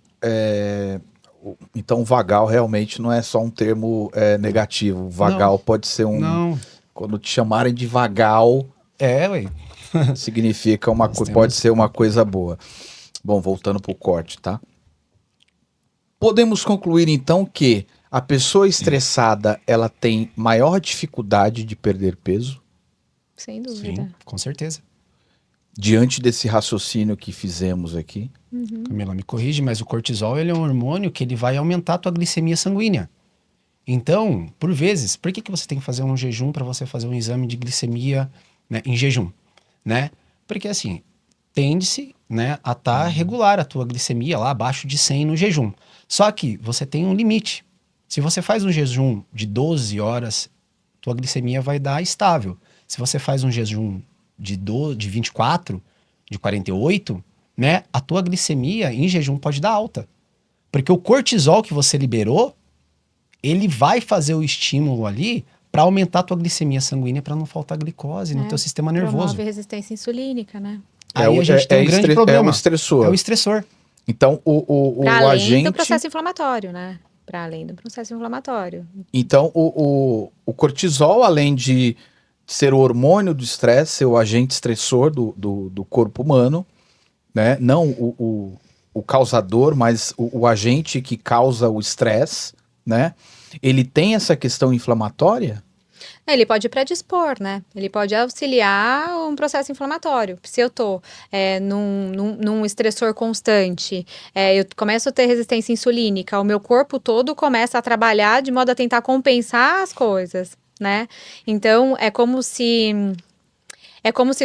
Então, vagal realmente não é só um termo negativo. Vagal pode ser Não, Quando te chamarem de vagal, ué. significa Nós pode temos- ser uma coisa boa. Bom, voltando pro corte, tá? Podemos concluir então que a pessoa estressada, ela tem maior dificuldade de perder peso Sem dúvida. Sim, com certeza. diante desse raciocínio que fizemos aqui. Camila, me corrige, mas o cortisol ele é um hormônio que ele vai aumentar a tua glicemia sanguínea. Então, por vezes, por que você tem que fazer um jejum para você fazer um exame de glicemia, né, em jejum, né? Porque assim, tende-se, né, a estar regular a tua glicemia lá abaixo de 100 no jejum. Só que você tem um limite. Se você faz um jejum de 12 horas, tua glicemia vai dar estável. Se você faz um jejum de 24, de 48, né, a tua glicemia em jejum pode dar alta. Porque o cortisol que você liberou, ele vai fazer o estímulo ali para aumentar a tua glicemia sanguínea para não faltar glicose no teu sistema nervoso. Promove resistência insulínica, né? Aí a gente tem um grande problema. É o estressor. É o estressor. Então, o Para além agente... do processo inflamatório, né? Para além do processo inflamatório. Então, o cortisol, além de ser o hormônio do estresse, ser o agente estressor do corpo humano, né? Não o causador, mas o agente que causa o estresse, né? Ele tem essa questão inflamatória? Ele pode predispor, né? Ele pode auxiliar um processo inflamatório. Se eu tô num estressor constante, eu começo a ter resistência insulínica, o meu corpo todo começa a trabalhar de modo a tentar compensar as coisas, né? Então, é como se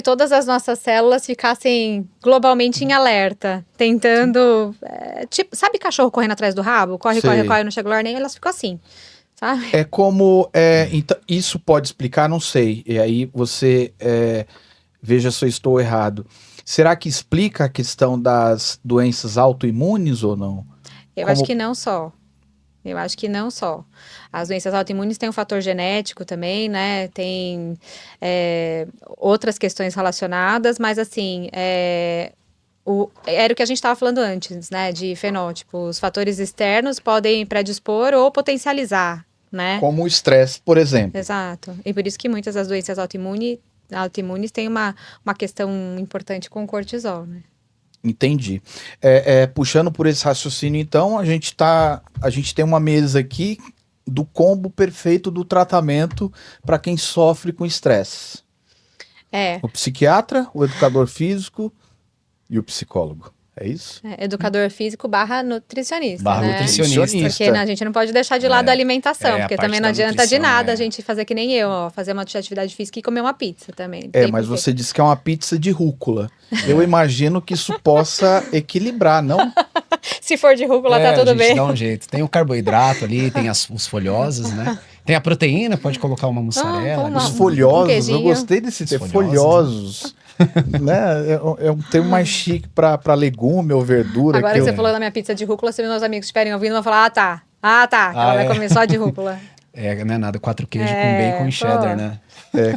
todas as nossas células ficassem globalmente em alerta, tentando... tipo, sabe cachorro correndo atrás do rabo? Corre, Sei. corre, corre, não chega a lugar nenhum, elas ficam assim, sabe? É como... então, isso pode explicar? Não sei. E aí você... veja se eu estou errado. Será que explica a questão das doenças autoimunes ou não? Eu acho que não só. Eu acho que não só. As doenças autoimunes têm um fator genético também, né? Tem outras questões relacionadas, mas assim, era o que a gente estava falando antes, né? De fenótipo. Os fatores externos podem predispor ou potencializar, né? Como o estresse, por exemplo. Exato. E por isso que muitas das doenças autoimunes têm uma questão importante com o cortisol, né? Entendi. Puxando por esse raciocínio, então, a gente tem uma mesa aqui do combo perfeito do tratamento para quem sofre com estresse. O psiquiatra, o educador físico e o psicólogo. É isso? Educador físico / nutricionista, Barra né? nutricionista. Porque né, a gente não pode deixar de lado a alimentação, a porque parte também não da adianta de nutrição, nada a gente fazer que nem eu, ó, fazer uma atividade física e comer uma pizza também. Mas você disse que é uma pizza de rúcula. Eu imagino que isso possa equilibrar, não? Se for de rúcula, tá a tudo gente bem. dá um jeito. Tem o carboidrato ali, tem os folhosos, né? Tem a proteína, pode colocar uma mussarela. uma- Os ali. folhosos, eu queijinho. gostei desse Os termo, folhosos, folhosos. Né? É um termo mais chique para legume ou verdura. Agora que que você eu- falou da minha pizza de rúcula, se meus amigos estiverem ouvindo, vão falar, ah, tá, ela vai comer só de rúcula. Não é nada, 4 queijos com bacon e cheddar, né?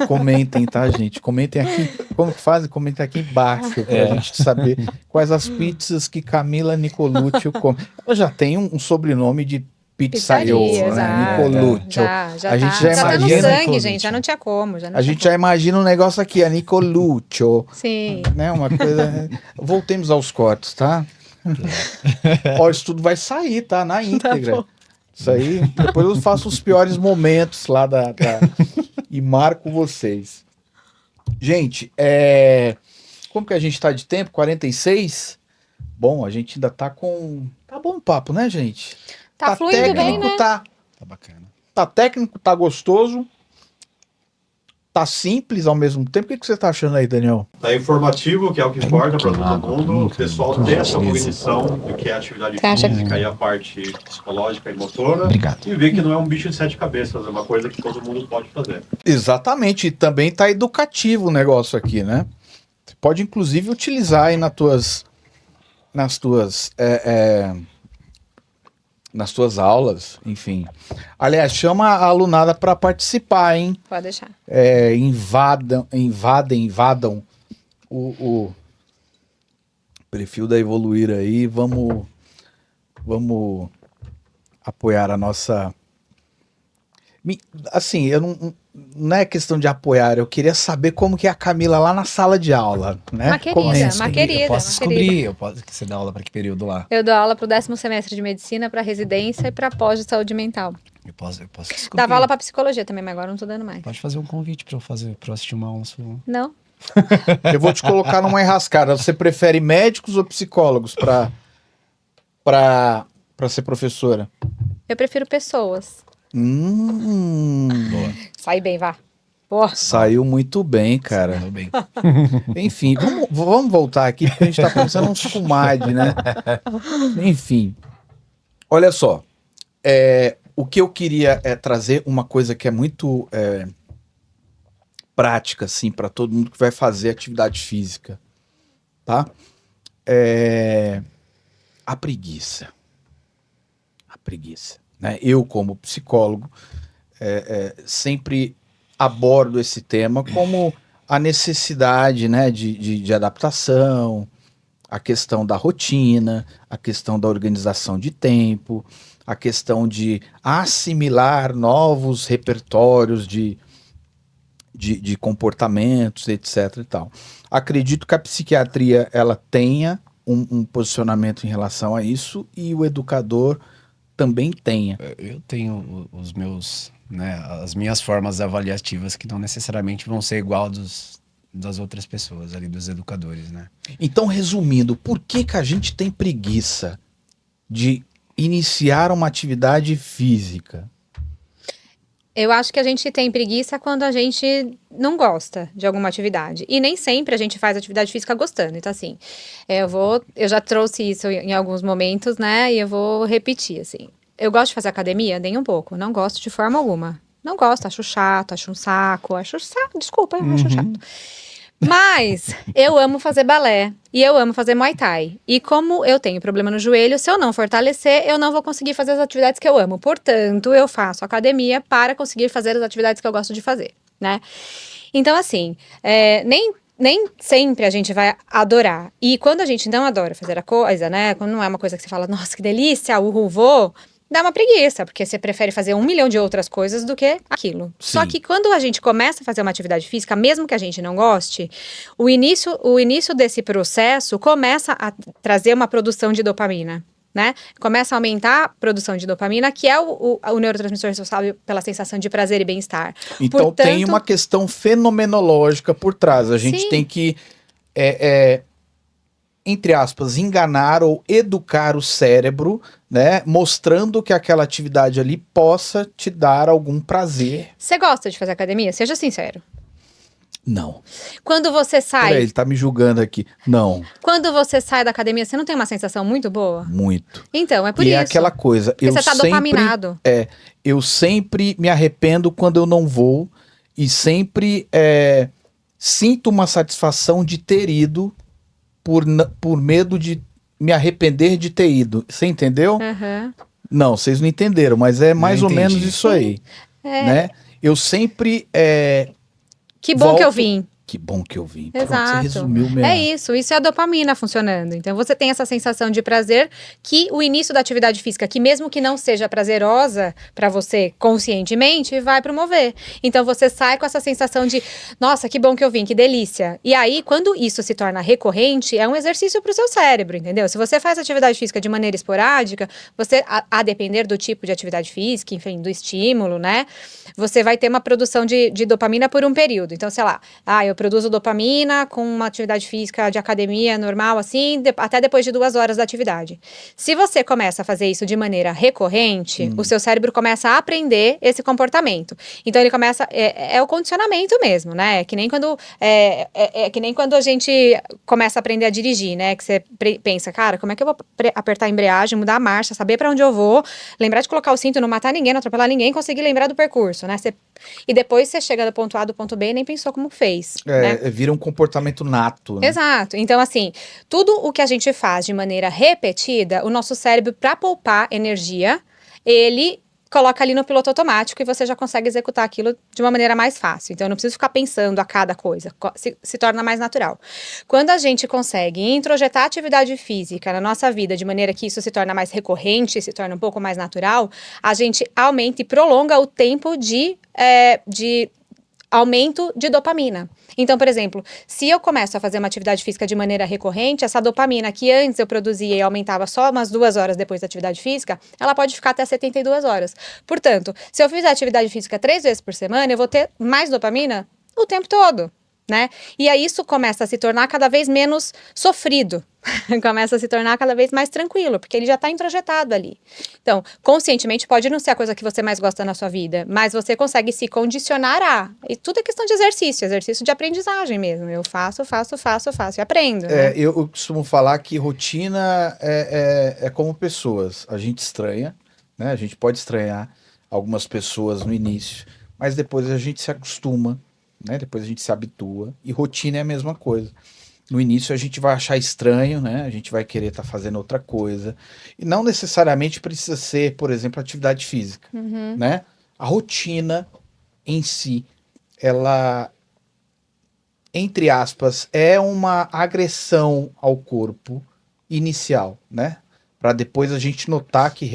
Comentem, tá, gente? Comentem aqui. Como que fazem? Comentem aqui embaixo pra gente saber quais as pizzas que Camila Nicolucci come. Ela já tem um sobrenome de pizzaiolo, né? Nicolucci. Já A gente já tá no imagina- sangue, Nicolucci. gente, já não tinha como. Já não A tinha gente já imagina um negócio aqui, a Nicolucci, Sim. né? Uma coisa. Voltemos aos cortes, tá? Ó, isso tudo vai sair, tá? Na íntegra. bom. Isso aí, depois eu faço os piores momentos lá e marco vocês. Gente, como que a gente tá de tempo? 46? Bom, a gente ainda tá com... Tá bom o papo, né, gente? Tá fluindo técnico, bem, né? Tá bacana. Tá técnico, tá gostoso, tá simples ao mesmo tempo. O que você tá achando aí, Daniel? Tá informativo, que é o que importa para todo água, mundo. O tem pessoal que- tem essa cognição do que é a atividade Você acha- física e a parte psicológica e motora. Obrigado. E ver que não é um bicho de 7 cabeças, é uma coisa que todo mundo pode fazer. Exatamente, e também tá educativo o negócio aqui, né? Você pode inclusive utilizar aí nas tuas aulas, enfim. Aliás, chama a alunada para participar, hein? Pode deixar. Invadam o perfil da Evoluir aí, vamos apoiar a nossa... Assim, eu não é questão de apoiar, eu queria saber como que é a Camila lá na sala de aula, né? Uma querida, Comenta. uma querida. Eu posso uma descobrir, querida. eu posso que você dá aula para que período lá? Eu dou aula pro 10º semestre de medicina, pra residência e pra pós de saúde mental. Eu posso descobrir. Dava aula pra psicologia também, mas agora eu não tô dando mais. Pode fazer um convite para eu assistir uma aula sua. Não? Eu vou te colocar numa enrascada. Você prefere médicos ou psicólogos para ser professora? Eu prefiro pessoas. Boa. Sai bem, vá. Pô, Saiu muito bem, cara. Mandou bem. Enfim, vamos voltar aqui, porque a gente tá pensando uns comadre, né? Enfim, olha só. O que eu queria é trazer uma coisa que é muito prática, assim, para todo mundo que vai fazer atividade física, tá? A preguiça. A preguiça, né? Eu, como psicólogo, sempre abordo esse tema como a necessidade, né, de adaptação, a questão da rotina, a questão da organização de tempo, a questão de assimilar novos repertórios de comportamentos, etc. e tal. Acredito que a psiquiatria ela tenha um posicionamento em relação a isso e o educador também tenha. Eu tenho os meus, né, as minhas formas avaliativas que não necessariamente vão ser igual das outras pessoas ali, dos educadores, né? Então, resumindo, por que a gente tem preguiça de iniciar uma atividade física? eu acho que a gente tem preguiça quando a gente não gosta de alguma atividade. E nem sempre a gente faz atividade física gostando. Então, assim, eu já trouxe isso em alguns momentos, né? E eu vou repetir, assim. Eu gosto de fazer academia? Nem um pouco. Não gosto de forma alguma. Não gosto, acho chato, acho um saco, desculpa, eu acho chato. Mas eu amo fazer balé e eu amo fazer Muay Thai. E como eu tenho problema no joelho, se eu não fortalecer, eu não vou conseguir fazer as atividades que eu amo. Portanto, eu faço academia para conseguir fazer as atividades que eu gosto de fazer, né? Então, assim, nem sempre a gente vai adorar. E quando a gente não adora fazer a coisa, né? Quando não é uma coisa que você fala, nossa, que delícia, uhul, vou... dá uma preguiça, porque você prefere fazer 1 milhão de outras coisas do que aquilo. Sim. Só que quando a gente começa a fazer uma atividade física, mesmo que a gente não goste, o início desse processo começa a trazer uma produção de dopamina, né? Começa a aumentar a produção de dopamina, que é o neurotransmissor responsável pela sensação de prazer e bem-estar. Então Portanto, tem uma questão fenomenológica por trás. A gente Sim. tem que entre aspas, enganar ou educar o cérebro, né? Mostrando que aquela atividade ali possa te dar algum prazer. Você gosta de fazer academia? Seja sincero. Não. Quando você sai, Peraí, ele tá me julgando aqui. Não, quando você sai da academia, você não tem uma sensação muito boa? muito. Então, é por E isso. é aquela coisa, Porque você tá dopaminado. eu sempre me arrependo quando eu não vou e sempre sinto uma satisfação de ter ido por medo de me arrepender de ter ido. Você entendeu? Aham. Não, vocês não entenderam, mas é mais ou entendi. menos isso aí, né? Eu sempre Que bom que eu volto- vim. Que bom que eu vim. Pronto, Exato. você resumiu mesmo. É isso é a dopamina funcionando. Então você tem essa sensação de prazer que o início da atividade física, que mesmo que não seja prazerosa para você conscientemente, vai promover. Então você sai com essa sensação de, nossa, que bom que eu vim, que delícia. E aí, quando isso se torna recorrente, é um exercício para o seu cérebro, entendeu? Se você faz atividade física de maneira esporádica, você, a depender do tipo de atividade física, enfim, do estímulo, né? Você vai ter uma produção de dopamina por um período. Então, sei lá, eu produzo dopamina com uma atividade física de academia normal, assim, até depois de 2 horas da atividade. Se você começa a fazer isso de maneira recorrente, o seu cérebro começa a aprender esse comportamento. Então ele começa, é o condicionamento mesmo, né? É que nem quando que nem quando a gente começa a aprender a dirigir, né? Que você pensa, cara, como é que eu vou apertar a embreagem, mudar a marcha, saber para onde eu vou, lembrar de colocar o cinto, não matar ninguém, não atropelar ninguém, conseguir lembrar do percurso, né? E depois você chega do ponto A do ponto B e nem pensou como fez, né? Vira um comportamento nato, né? Exato. Então, assim, tudo o que a gente faz de maneira repetida, o nosso cérebro, para poupar energia, ele coloca ali no piloto automático e você já consegue executar aquilo de uma maneira mais fácil. Então, eu não preciso ficar pensando a cada coisa, se torna mais natural. Quando a gente consegue introjetar atividade física na nossa vida de maneira que isso se torna mais recorrente, se torna um pouco mais natural, a gente aumenta e prolonga o tempo de aumento de dopamina. Então, por exemplo, se eu começo a fazer uma atividade física de maneira recorrente, essa dopamina que antes eu produzia e aumentava só umas 2 horas depois da atividade física, ela pode ficar até 72 horas. Portanto, se eu fizer atividade física 3 vezes por semana, eu vou ter mais dopamina o tempo todo, né? E aí isso começa a se tornar cada vez menos sofrido, começa a se tornar cada vez mais tranquilo, porque ele já está introjetado ali. Então, conscientemente pode não ser a coisa que você mais gosta na sua vida, mas você consegue se condicionar a. E tudo é questão de exercício de aprendizagem mesmo. Eu faço e aprendo. Né? Eu costumo falar que rotina é como pessoas. A gente estranha, né? A gente pode estranhar algumas pessoas no início, mas depois a gente se acostuma, né? Depois a gente se habitua. E rotina é a mesma coisa. No início a gente vai achar estranho, né? A gente vai querer estar fazendo outra coisa. E não necessariamente precisa ser, por exemplo, atividade física, né? A rotina em si, ela, entre aspas, é uma agressão ao corpo inicial, né? Para depois a gente notar que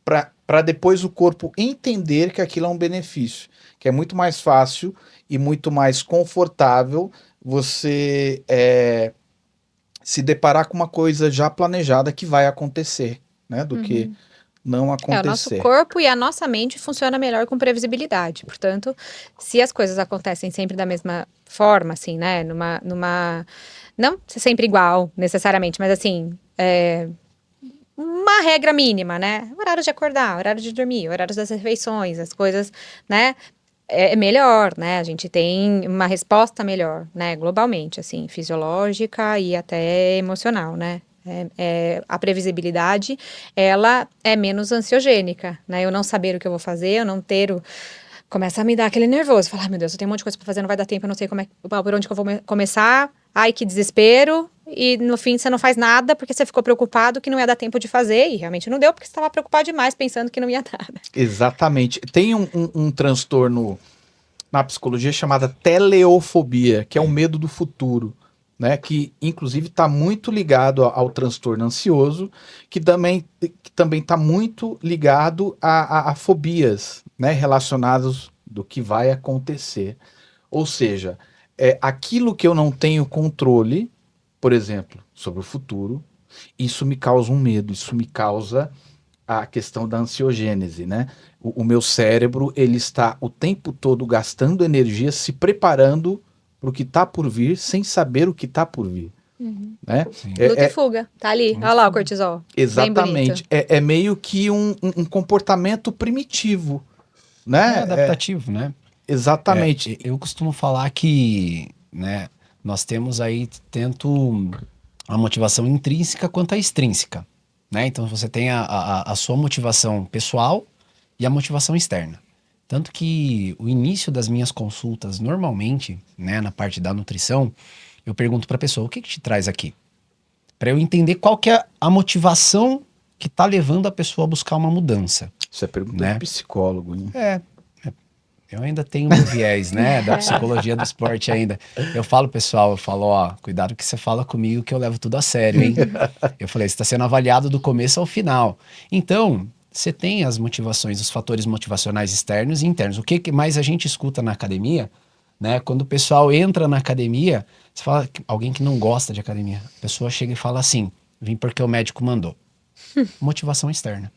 para depois o corpo entender que aquilo é um benefício, que é muito mais fácil e muito mais confortável você se deparar com uma coisa já planejada que vai acontecer, né? Do que não acontecer. O nosso corpo e a nossa mente funciona melhor com previsibilidade. Portanto, se as coisas acontecem sempre da mesma forma, assim, né? Não sempre igual, necessariamente, mas assim, uma regra mínima, né? Horário de acordar, horário de dormir, horários das refeições, as coisas, né? É melhor, né? A gente tem uma resposta melhor, né? Globalmente, assim, fisiológica e até emocional, né? A previsibilidade, ela é menos ansiogênica, né? Eu não saber o que eu vou fazer, eu não ter começa a me dar aquele nervoso. Falar, meu Deus, eu tenho um monte de coisa pra fazer, não vai dar tempo, eu não sei por onde que eu vou começar. Ai, que desespero. E no fim você não faz nada porque você ficou preocupado que não ia dar tempo de fazer. E realmente não deu porque você estava preocupado demais pensando que não ia dar. Exatamente. Tem um transtorno na psicologia chamada teleofobia, que é o medo do futuro, né? Que inclusive está muito ligado ao transtorno ansioso, que também está muito ligado a fobias, né? Relacionadas do que vai acontecer. Ou seja, aquilo que eu não tenho controle, por exemplo, sobre o futuro, isso me causa um medo, isso me causa a questão da ansiogênese, né? O meu cérebro, ele está o tempo todo gastando energia, se preparando para o que está por vir, sem saber o que está por vir. Né? Sim. Luta e fuga, tá ali. Olha lá o cortisol. Bem Exatamente. bonito. É meio que um comportamento primitivo, né? É adaptativo, né? Exatamente. Eu costumo falar que, né, nós temos aí tanto a motivação intrínseca quanto a extrínseca, né? Então você tem a sua motivação pessoal e a motivação externa. Tanto que o início das minhas consultas, normalmente, né, na parte da nutrição, eu pergunto para a pessoa, o que que te traz aqui? Para eu entender qual que é a motivação que está levando a pessoa a buscar uma mudança, Isso é pergunta né? de psicólogo, né? Eu ainda tenho meu viés, né, da psicologia do esporte ainda. Eu falo, pessoal, eu falo, ó, cuidado que você fala comigo que eu levo tudo a sério, hein? Eu falei, você está sendo avaliado do começo ao final. Então, você tem as motivações, os fatores motivacionais externos e internos. O que mais a gente escuta na academia, né? Quando o pessoal entra na academia, você fala, alguém que não gosta de academia, a pessoa chega e fala assim, vim porque o médico mandou. Motivação externa.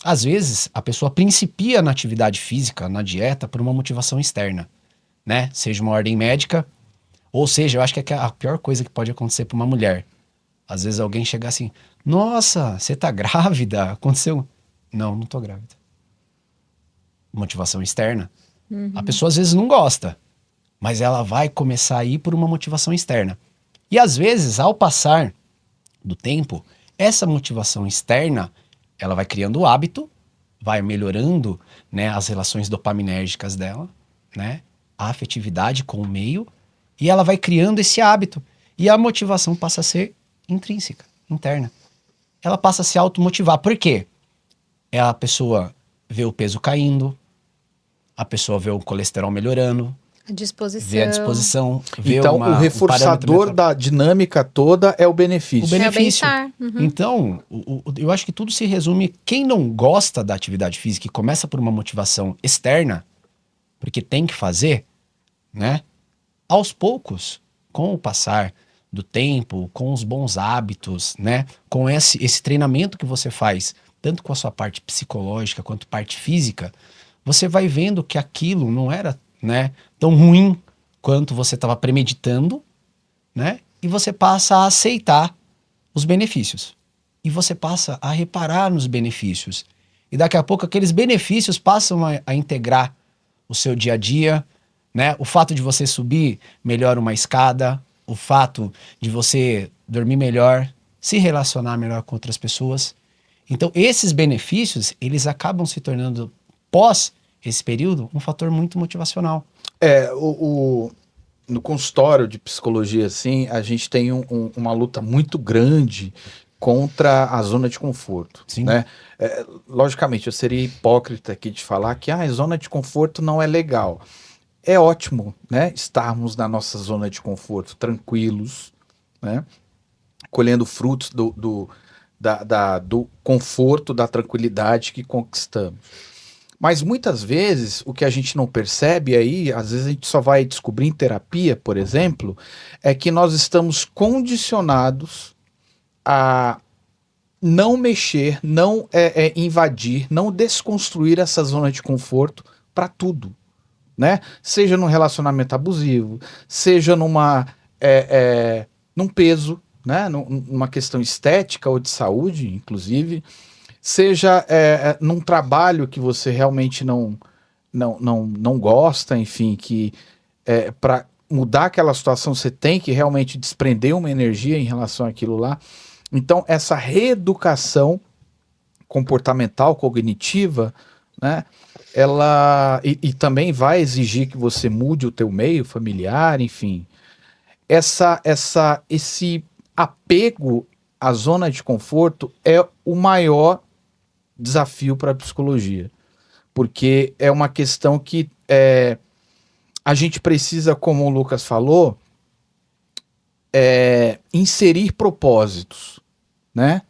Às vezes, a pessoa principia na atividade física, na dieta, por uma motivação externa, né? Seja uma ordem médica, ou seja, eu acho que é a pior coisa que pode acontecer para uma mulher. Às vezes alguém chegar assim, nossa, você tá grávida? Aconteceu? Não, não tô grávida. Motivação externa. A pessoa às vezes não gosta, mas ela vai começar a ir por uma motivação externa. E às vezes, ao passar do tempo, essa motivação externa, ela vai criando o hábito, vai melhorando, né, as relações dopaminérgicas dela, né, a afetividade com o meio, e ela vai criando esse hábito. E a motivação passa a ser intrínseca, interna. Ela passa a se automotivar. Por quê? É a pessoa vê o peso caindo, a pessoa vê o colesterol melhorando, A disposição. vê a disposição, vê Então, o um parâmetro reforçador metabólico. da dinâmica toda é o benefício. O benefício. É o bem-estar. Uhum. Então, eu acho que tudo se resume. Quem não gosta da atividade física e começa por uma motivação externa, porque tem que fazer, né? Aos poucos, com o passar do tempo, com os bons hábitos, né? Com esse treinamento que você faz, tanto com a sua parte psicológica quanto parte física, você vai vendo que aquilo não era, né, tão ruim quanto você estava premeditando, né? E você passa a aceitar os benefícios. E você passa a reparar nos benefícios. E daqui a pouco aqueles benefícios passam a integrar o seu dia a dia, né? O fato de você subir melhor uma escada, o fato de você dormir melhor, se relacionar melhor com outras pessoas. Então, esses benefícios, eles acabam se tornando, pós esse período, um fator muito motivacional. No consultório de psicologia, assim, a gente tem uma luta muito grande contra a zona de conforto, Sim. né? Logicamente, eu seria hipócrita aqui de falar que a zona de conforto não é legal. É ótimo, né? Estarmos na nossa zona de conforto, tranquilos, né? Colhendo frutos do conforto, da tranquilidade que conquistamos. Mas muitas vezes o que a gente não percebe aí, às vezes a gente só vai descobrir em terapia, por exemplo, é que nós estamos condicionados a não mexer, não invadir, não desconstruir essa zona de conforto para tudo, né? Seja num relacionamento abusivo, seja num peso, né? Numa questão estética ou de saúde, inclusive, seja num trabalho que você realmente não gosta, enfim, que para mudar aquela situação você tem que realmente desprender uma energia em relação àquilo lá. Então, essa reeducação comportamental, cognitiva, né, ela e também vai exigir que você mude o teu meio familiar, enfim. Esse apego à zona de conforto é o maior desafio para a psicologia, porque é uma questão que a gente precisa, como o Lucas falou, inserir propósitos, né?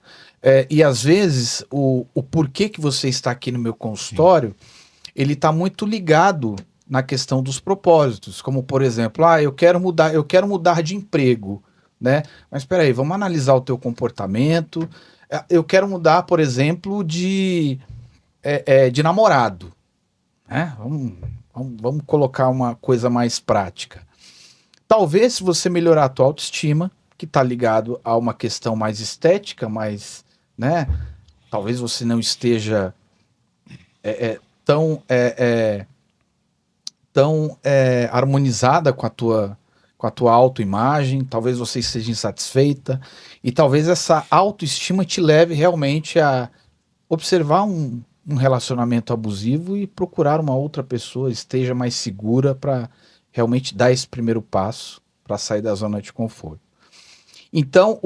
E às vezes o porquê que você está aqui no meu consultório, ele está muito ligado na questão dos propósitos, como por exemplo, eu quero mudar de emprego, né? Mas espera aí, vamos analisar o teu comportamento. Eu quero mudar, por exemplo, de namorado, né? Vamos colocar uma coisa mais prática. Talvez se você melhorar a tua autoestima, que está ligado a uma questão mais estética, mais, né? Talvez você não esteja tão harmonizada com a tua autoimagem, talvez você esteja insatisfeita, e talvez essa autoestima te leve realmente a observar um relacionamento abusivo e procurar uma outra pessoa, esteja mais segura para realmente dar esse primeiro passo para sair da zona de conforto. Então,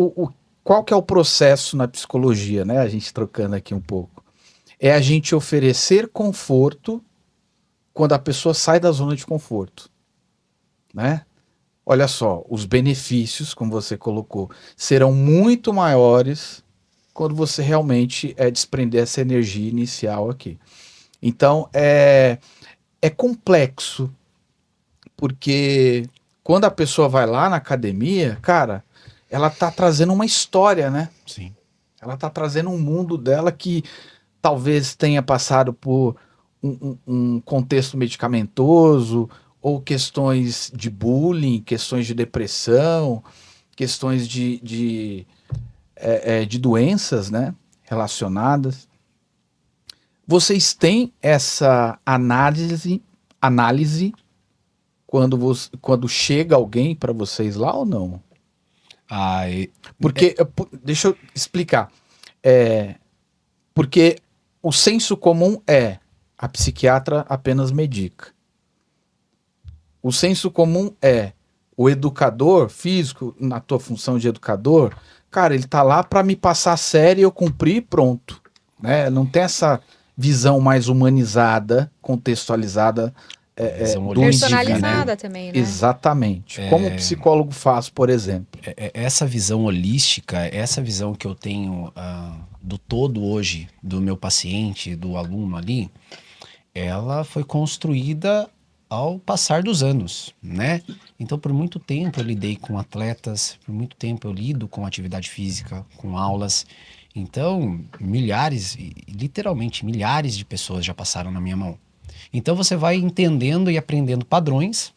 qual que é o processo na psicologia, né? A gente trocando aqui um pouco. É a gente oferecer conforto quando a pessoa sai da zona de conforto, né? Olha só, os benefícios, como você colocou, serão muito maiores quando você realmente desprender essa energia inicial aqui. Então, é complexo, porque quando a pessoa vai lá na academia, cara, ela tá trazendo uma história, né? Sim. Ela tá trazendo um mundo dela que talvez tenha passado por um contexto medicamentoso, ou questões de bullying, questões de depressão, questões de doenças, né, relacionadas. Vocês têm essa análise quando chega alguém para vocês lá ou não? Porque, deixa eu explicar. Porque o senso comum a psiquiatra apenas medica. O senso comum o educador físico, na tua função de educador, cara, ele tá lá para me passar a série, eu cumprir e pronto. Né? Não tem essa visão mais humanizada, contextualizada Visão do holística, Personalizada né? também, né? Exatamente. Como o psicólogo faz, por exemplo. Essa visão holística, essa visão que eu tenho do todo hoje, do meu paciente, do aluno ali, ela foi construída ao passar dos anos, né? Então, por muito tempo eu lidei com atletas, por muito tempo eu lido com atividade física, com aulas. Então, milhares, literalmente milhares de pessoas já passaram na minha mão. Então, você vai entendendo e aprendendo padrões,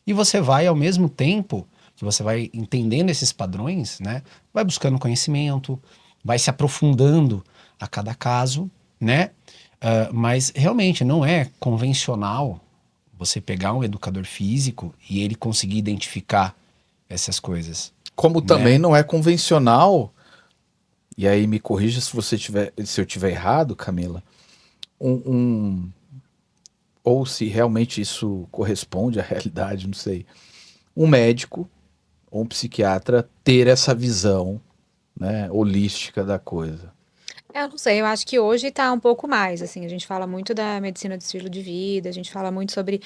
e você vai, ao mesmo tempo que você vai entendendo esses padrões, né? Vai buscando conhecimento, vai se aprofundando a cada caso, né? Mas realmente não é convencional você pegar um educador físico e ele conseguir identificar essas coisas. Como né? também não é convencional, e aí me corrija se eu tiver errado, Camila, ou se realmente isso corresponde à realidade, não sei, um médico ou um psiquiatra ter essa visão, né, holística da coisa. Eu não sei, eu acho que hoje está um pouco mais, assim, a gente fala muito da medicina do estilo de vida, a gente fala muito sobre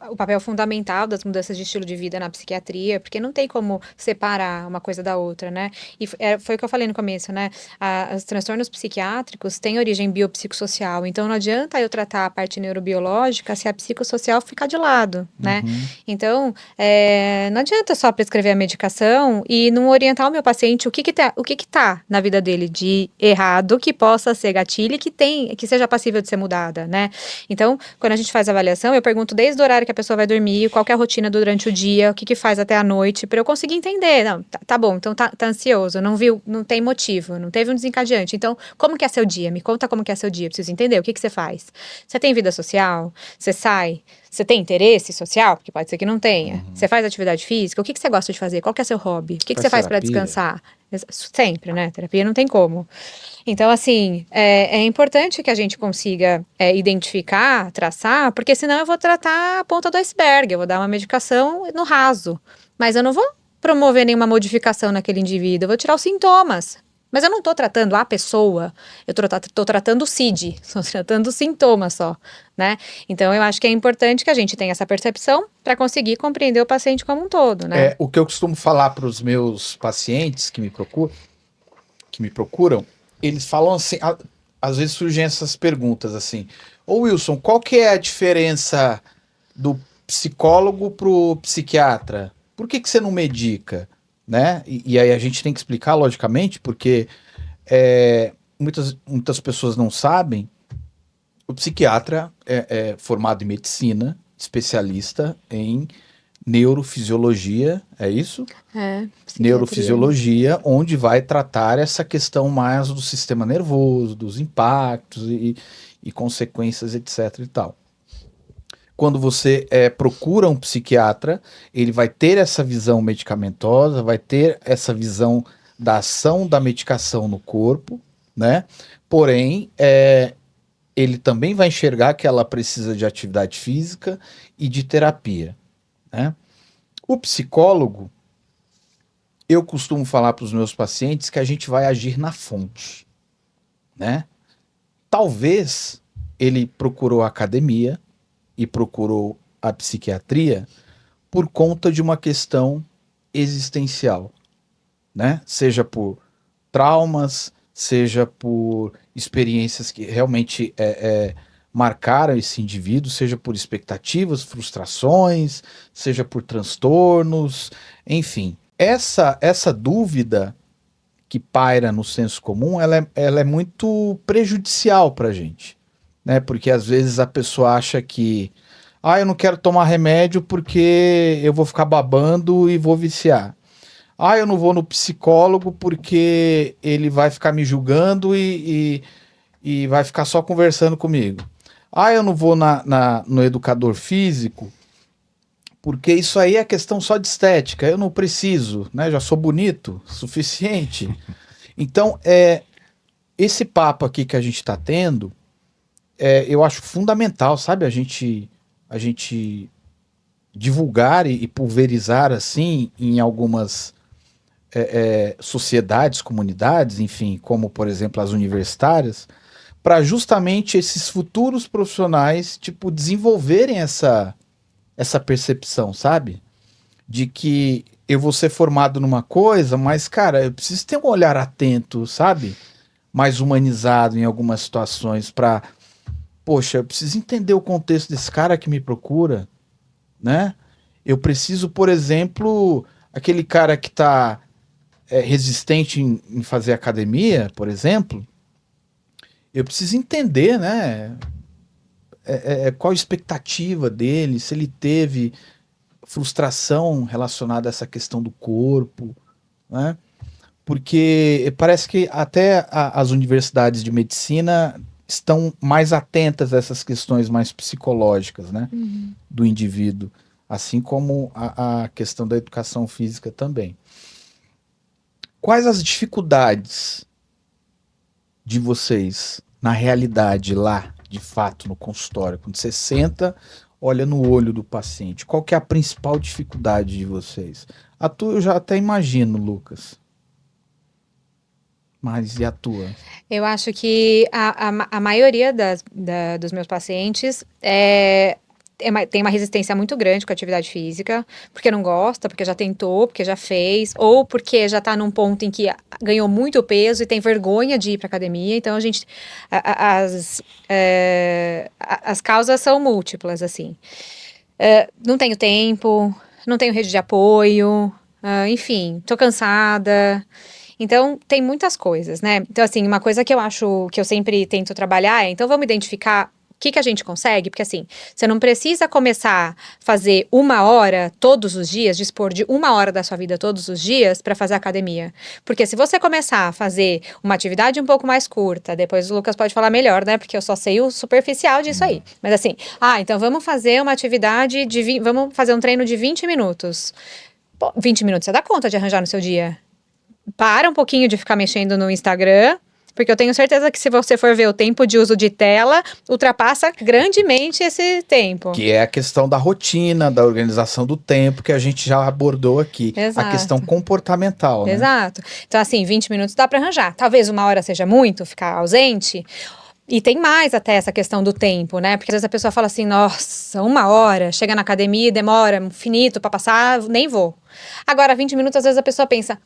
o papel fundamental das mudanças de estilo de vida na psiquiatria, porque não tem como separar uma coisa da outra, né? E foi o que eu falei no começo, né? Os transtornos psiquiátricos têm origem biopsicossocial, então não adianta eu tratar a parte neurobiológica se a psicossocial ficar de lado, né? Então, não adianta só prescrever a medicação e não orientar o meu paciente o que tá na vida dele de errado que possa ser gatilho e que seja passível de ser mudada, né? Então, quando a gente faz a avaliação, eu pergunto desde o horário que a pessoa vai dormir, qual que é a rotina durante o dia, o que faz até a noite, para eu conseguir entender. Não, tá bom, então tá ansioso, não tem motivo, não teve um desencadeante. Então, como que é seu dia? Me conta como que é seu dia, preciso entender o que você faz. Você tem vida social? Você sai? Você tem interesse social? Porque pode ser que não tenha. Você faz atividade física? O que você gosta de fazer? Qual que é seu hobby? O que você faz para terapia? descansar? Sempre, né? Terapia não tem como. Então, assim, é importante que a gente consiga identificar, traçar, porque senão eu vou tratar a ponta do iceberg, eu vou dar uma medicação no raso. Mas eu não vou promover nenhuma modificação naquele indivíduo, eu vou tirar os sintomas. Mas eu não estou tratando a pessoa, eu estou tratando o CID, estou tratando os sintomas só, né? Então, eu acho que é importante que a gente tenha essa percepção para conseguir compreender o paciente como um todo, né? O que eu costumo falar para os meus pacientes que me procuram, eles falam assim, às vezes surgem essas perguntas assim, ô Wilson, qual que é a diferença do psicólogo pro psiquiatra? Por que você não medica? Né? E aí a gente tem que explicar, logicamente, porque muitas pessoas não sabem, o psiquiatra é formado em medicina, especialista em neurofisiologia, é isso? Psiquiatria. Neurofisiologia, onde vai tratar essa questão mais do sistema nervoso, dos impactos e consequências, etc. e tal. Quando você procura um psiquiatra, ele vai ter essa visão medicamentosa, vai ter essa visão da ação da medicação no corpo, né? Porém, ele também vai enxergar que ela precisa de atividade física e de terapia, né? O psicólogo, eu costumo falar para os meus pacientes que a gente vai agir na fonte, né? Talvez ele procurou a academia e procurou a psiquiatria por conta de uma questão existencial, né? Seja por traumas, seja por experiências que realmente marcaram esse indivíduo, seja por expectativas, frustrações, seja por transtornos, enfim. Essa dúvida que paira no senso comum, ela é muito prejudicial para a gente, né? Porque às vezes a pessoa acha que eu não quero tomar remédio porque eu vou ficar babando e vou viciar. Eu não vou no psicólogo porque ele vai ficar me julgando e vai ficar só conversando comigo. Eu não vou no educador físico porque isso aí é questão só de estética. Eu não preciso, né? Já sou bonito, suficiente. Então, esse papo aqui que a gente está tendo, eu acho fundamental, sabe? A gente divulgar e pulverizar assim em algumas sociedades, comunidades, enfim, como por exemplo as universitárias, para justamente esses futuros profissionais, tipo, desenvolverem essa percepção, sabe? De que eu vou ser formado numa coisa, mas, cara, eu preciso ter um olhar atento, sabe? Mais humanizado em algumas situações para, poxa, eu preciso entender o contexto desse cara que me procura, né? Eu preciso, por exemplo, aquele cara que tá resistente em fazer academia, por exemplo, eu preciso entender, né? Qual a expectativa dele, se ele teve frustração relacionada a essa questão do corpo, né? Porque parece que até as universidades de medicina estão mais atentas a essas questões mais psicológicas, né? Do indivíduo, assim como a questão da educação física também. Quais as dificuldades de vocês na realidade lá, de fato, no consultório? Quando você senta, olha no olho do paciente, qual que é a principal dificuldade de vocês? A tua eu já até imagino, Lucas. Mas e a tua? Eu acho que a maioria dos meus pacientes tem uma resistência muito grande com a atividade física, porque não gosta, porque já tentou, porque já fez, ou porque já está num ponto em que ganhou muito peso e tem vergonha de ir para academia. Então, as causas são múltiplas, assim. Não tenho tempo, não tenho rede de apoio, enfim, tô cansada. Então, tem muitas coisas, né? Então, assim, uma coisa que eu acho que eu sempre tento trabalhar então vamos identificar o que a gente consegue, porque assim, você não precisa começar a fazer 1 hora todos os dias, dispor de 1 hora da sua vida todos os dias para fazer academia. Porque se você começar a fazer uma atividade um pouco mais curta, depois o Lucas pode falar melhor, né? Porque eu só sei o superficial disso aí. Mas assim, então vamos fazer uma atividade vamos fazer um treino de 20 minutos. Pô, 20 minutos você dá conta de arranjar no seu dia? Para um pouquinho de ficar mexendo no Instagram, porque eu tenho certeza que se você for ver o tempo de uso de tela, ultrapassa grandemente esse tempo. Que é a questão da rotina, da organização do tempo, que a gente já abordou aqui. Exato. A questão comportamental, né? Exato. Então, assim, 20 minutos dá para arranjar. Talvez 1 hora seja muito, ficar ausente. E tem mais até essa questão do tempo, né? Porque às vezes a pessoa fala assim, nossa, 1 hora, chega na academia e demora infinito para passar, nem vou. Agora, 20 minutos, às vezes a pessoa pensa...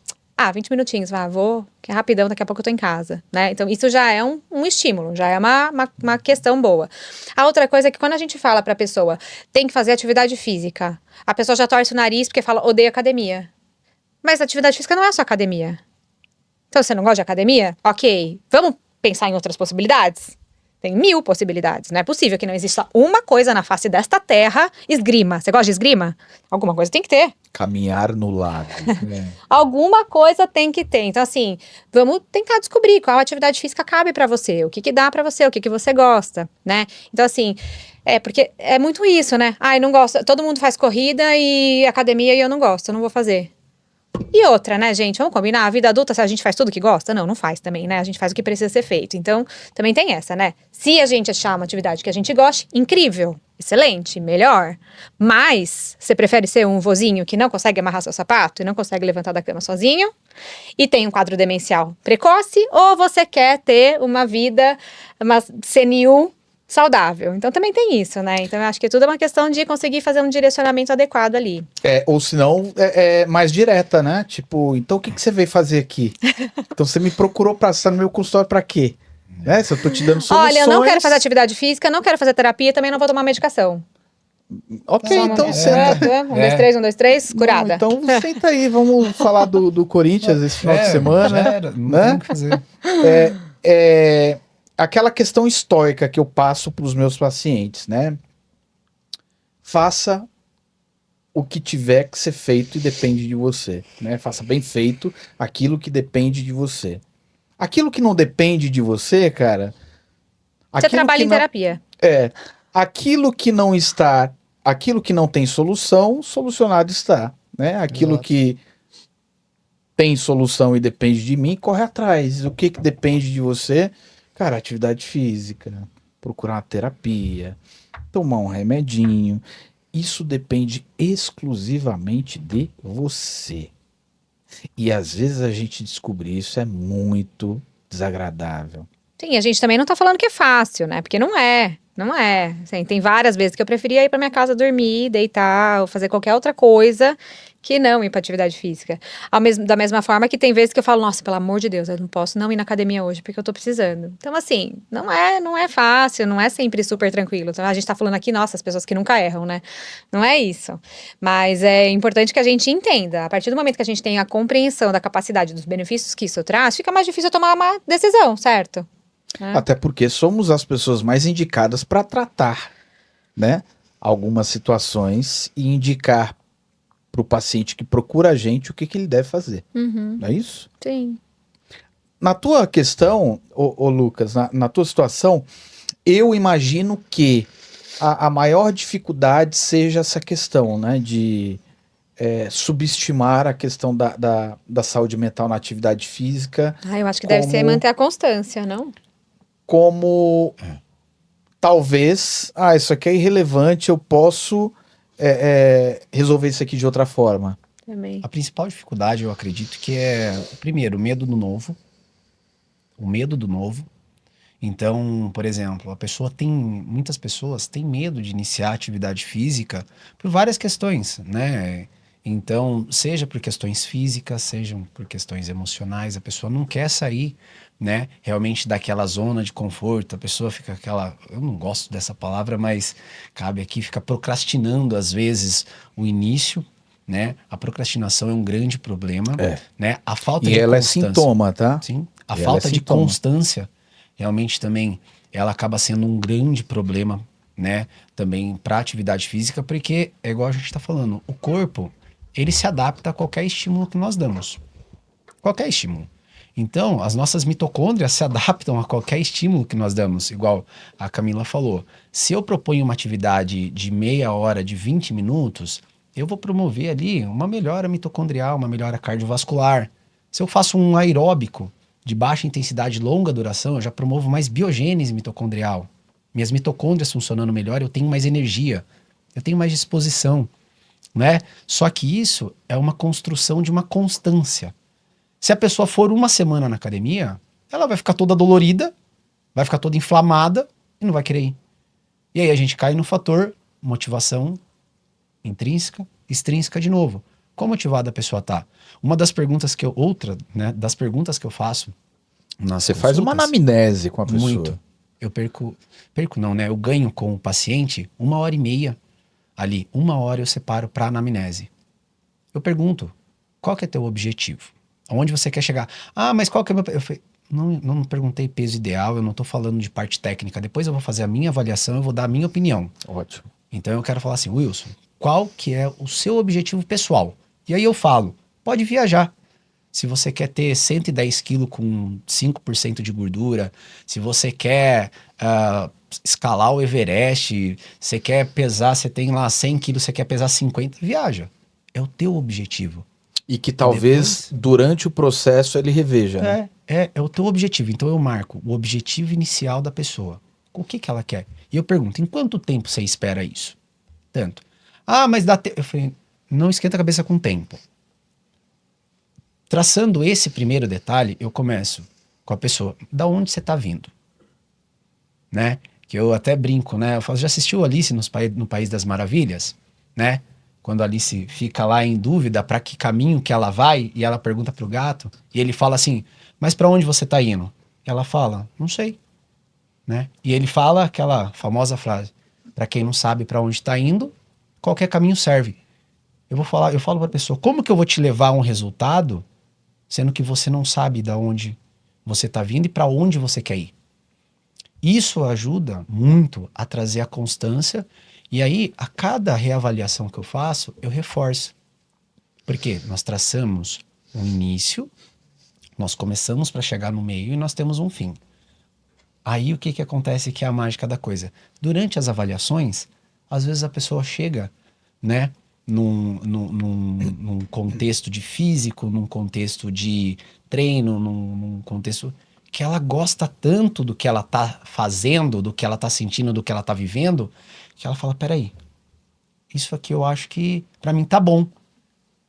20 minutinhos, vou, que é rapidão, daqui a pouco eu tô em casa, né? Então, isso já é um estímulo, já é uma questão boa. A outra coisa é que quando a gente fala pra pessoa, tem que fazer atividade física, a pessoa já torce o nariz porque fala, odeio academia. Mas atividade física não é só academia. Então, você não gosta de academia? Ok, vamos pensar em outras possibilidades? Tem 1000 possibilidades. Não é possível que não exista uma coisa na face desta terra. Esgrima. Você gosta de esgrima? Alguma coisa tem que ter. Caminhar no lago. Alguma coisa tem que ter. Então, assim, vamos tentar descobrir qual atividade física cabe pra você, o que que dá pra você, o que que você gosta, né? Então, assim, porque é muito isso, né? Ai, não gosto. Todo mundo faz corrida e academia e eu não gosto, eu não vou fazer. E outra, né, gente? Vamos combinar? A vida adulta, se a gente faz tudo que gosta? Não, não faz também, né? A gente faz o que precisa ser feito. Então, também tem essa, né? Se a gente achar uma atividade que a gente goste, incrível, excelente, melhor. Mas, você prefere ser um vozinho que não consegue amarrar seu sapato e não consegue levantar da cama sozinho e tem um quadro demencial precoce? Ou você quer ter uma vida, uma senil saudável? Então, também tem isso, né? Então, eu acho que tudo é uma questão de conseguir fazer um direcionamento adequado ali. Ou senão é mais direta, né? Tipo, então o que que você veio fazer aqui? Então você me procurou pra estar no meu consultório pra quê? Né? Se eu tô te dando soluções... Olha, eu não quero fazer atividade física, não quero fazer terapia, também não vou tomar medicação. Ok, Só então uma- senta. 1, 2, 3, curada. Não, então senta aí, vamos falar do Corinthians esse final de semana. Já era, não né? tem o que fazer. Aquela questão estoica que eu passo para os meus pacientes, né? Faça o que tiver que ser feito e depende de você, né? Faça bem feito aquilo que depende de você. Aquilo que não depende de você, cara... Você aquilo trabalha que em não- terapia. aquilo que não está, aquilo que não tem solução, solucionado está, né? Aquilo Exato. que tem solução e depende de mim, corre atrás. O que que depende de você? Cara, atividade física, procurar uma terapia, tomar um remedinho. Isso depende exclusivamente de você. E às vezes a gente descobrir isso é muito desagradável. Sim, a gente também não tá falando que é fácil, né? Porque não é. Não é. Assim, tem várias vezes que eu preferia ir pra minha casa dormir, deitar, ou fazer qualquer outra coisa que não ir pra atividade física. Da mesma forma que tem vezes que eu falo, nossa, pelo amor de Deus, eu não posso não ir na academia hoje porque eu tô precisando. Então, assim, não é fácil, não é sempre super tranquilo. Então, a gente tá falando aqui, nossa, as pessoas que nunca erram, né? Não é isso. Mas é importante que a gente entenda. A partir do momento que a gente tem a compreensão da capacidade dos benefícios que isso traz, fica mais difícil tomar uma decisão, certo? Né? Até porque somos as pessoas mais indicadas para tratar, né, algumas situações e indicar para o paciente que procura a gente o que que ele deve fazer. Uhum, Não é isso? sim. Na tua questão, ô Lucas, na tua situação, eu imagino que a maior dificuldade seja essa questão, né, de subestimar a questão da saúde mental na atividade física Eu acho que deve ser Como- manter a constância, não? como talvez, isso aqui é irrelevante, eu posso resolver isso aqui de outra forma. Também. A principal dificuldade, eu acredito, que é, primeiro, o medo do novo. O medo do novo. Então, por exemplo, muitas pessoas têm medo de iniciar atividade física por várias questões, né? Então, seja por questões físicas, sejam por questões emocionais, a pessoa não quer sair, né, realmente daquela zona de conforto, a pessoa fica eu não gosto dessa palavra, mas cabe aqui, fica procrastinando às vezes o início, né? A procrastinação é um grande problema, né? A falta E de ela é constância. sintoma, tá? Sim, a Ela falta é de sintoma. constância realmente também ela acaba sendo um grande problema, né? Também para atividade física, porque é igual a gente está falando, o corpo ele se adapta a qualquer estímulo que nós damos, qualquer estímulo. Então, as nossas mitocôndrias se adaptam a qualquer estímulo que nós damos, igual a Camila falou. Se eu proponho uma atividade de meia hora, de 20 minutos, eu vou promover ali uma melhora mitocondrial, uma melhora cardiovascular. Se eu faço um aeróbico de baixa intensidade e longa duração, eu já promovo mais biogênese mitocondrial. Minhas mitocôndrias funcionando melhor, eu tenho mais energia, eu tenho mais disposição, né? Só que isso é uma construção de uma constância. Se a pessoa for uma semana na academia, ela vai ficar toda dolorida, vai ficar toda inflamada e não vai querer ir. E aí a gente cai no fator motivação intrínseca, extrínseca de novo. Quão motivada a pessoa tá? Das perguntas que eu faço nas Você faz uma consultas, anamnese com a pessoa. muito. Eu perco não, né? Eu ganho com o paciente 1h30 ali. 1 hora eu separo para anamnese. Eu pergunto, qual que é teu objetivo? Aonde você quer chegar? Mas qual que é o meu... não perguntei peso ideal, eu não tô falando de parte técnica. Depois eu vou fazer a minha avaliação, eu vou dar a minha opinião. Ótimo. Então eu quero falar assim, Wilson, qual que é o seu objetivo pessoal? E aí eu falo, pode viajar. Se você quer ter 110 quilos com 5% de gordura, se você quer escalar o Everest, você quer pesar, você tem lá 100 quilos, você quer pesar 50, viaja. É o teu objetivo. E que talvez durante o processo ele reveja, né? É o teu objetivo. Então eu marco o objetivo inicial da pessoa. O que que ela quer? E eu pergunto, em quanto tempo você espera isso? Tanto. Ah, mas dá tempo. Eu falei, não esquenta a cabeça com tempo. Traçando esse primeiro detalhe, eu começo com a pessoa. Da onde você está vindo? Né? Que eu até brinco, né? Eu falo, já assistiu Alice no País das Maravilhas? Né? Quando a Alice fica lá em dúvida para que caminho que ela vai, e ela pergunta pro gato, e ele fala assim, mas para onde você está indo? Ela fala, não sei. Né? E ele fala aquela famosa frase, para quem não sabe para onde está indo, qualquer caminho serve. Eu falo para a pessoa, como que eu vou te levar a um resultado sendo que você não sabe de onde você está vindo e para onde você quer ir? Isso ajuda muito a trazer a constância, e aí, a cada reavaliação que eu faço, eu reforço. Porque nós traçamos um início, nós começamos para chegar no meio e nós temos um fim. Aí o que acontece que é a mágica da coisa? Durante as avaliações, às vezes a pessoa chega, né, num contexto de físico, num contexto de treino, num contexto que ela gosta tanto do que ela tá fazendo, do que ela tá sentindo, do que ela tá vivendo, que ela fala, peraí, isso aqui eu acho que pra mim tá bom.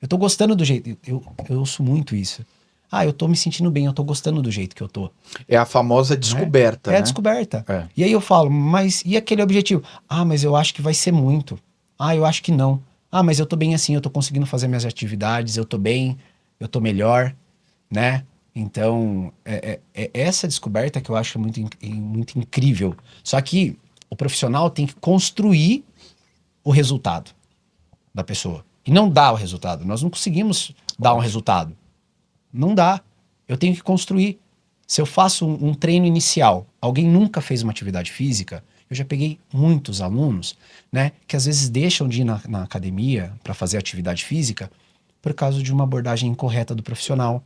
Eu tô gostando do jeito, eu ouço muito isso. Ah, eu tô me sentindo bem, eu tô gostando do jeito que eu tô. É a famosa descoberta, É a né? descoberta. É. E aí eu falo, mas e aquele objetivo? Ah, mas eu acho que vai ser muito. Ah, eu acho que não. Ah, mas eu tô bem assim, eu tô conseguindo fazer minhas atividades, eu tô bem, eu tô melhor, né? Então, é essa descoberta que eu acho muito incrível. Só que o profissional tem que construir o resultado da pessoa. E não dá o resultado. Nós não conseguimos dar um resultado. Não dá. Eu tenho que construir. Se eu faço um treino inicial, alguém nunca fez uma atividade física, eu já peguei muitos alunos, né, que às vezes deixam de ir na academia para fazer atividade física por causa de uma abordagem incorreta do profissional,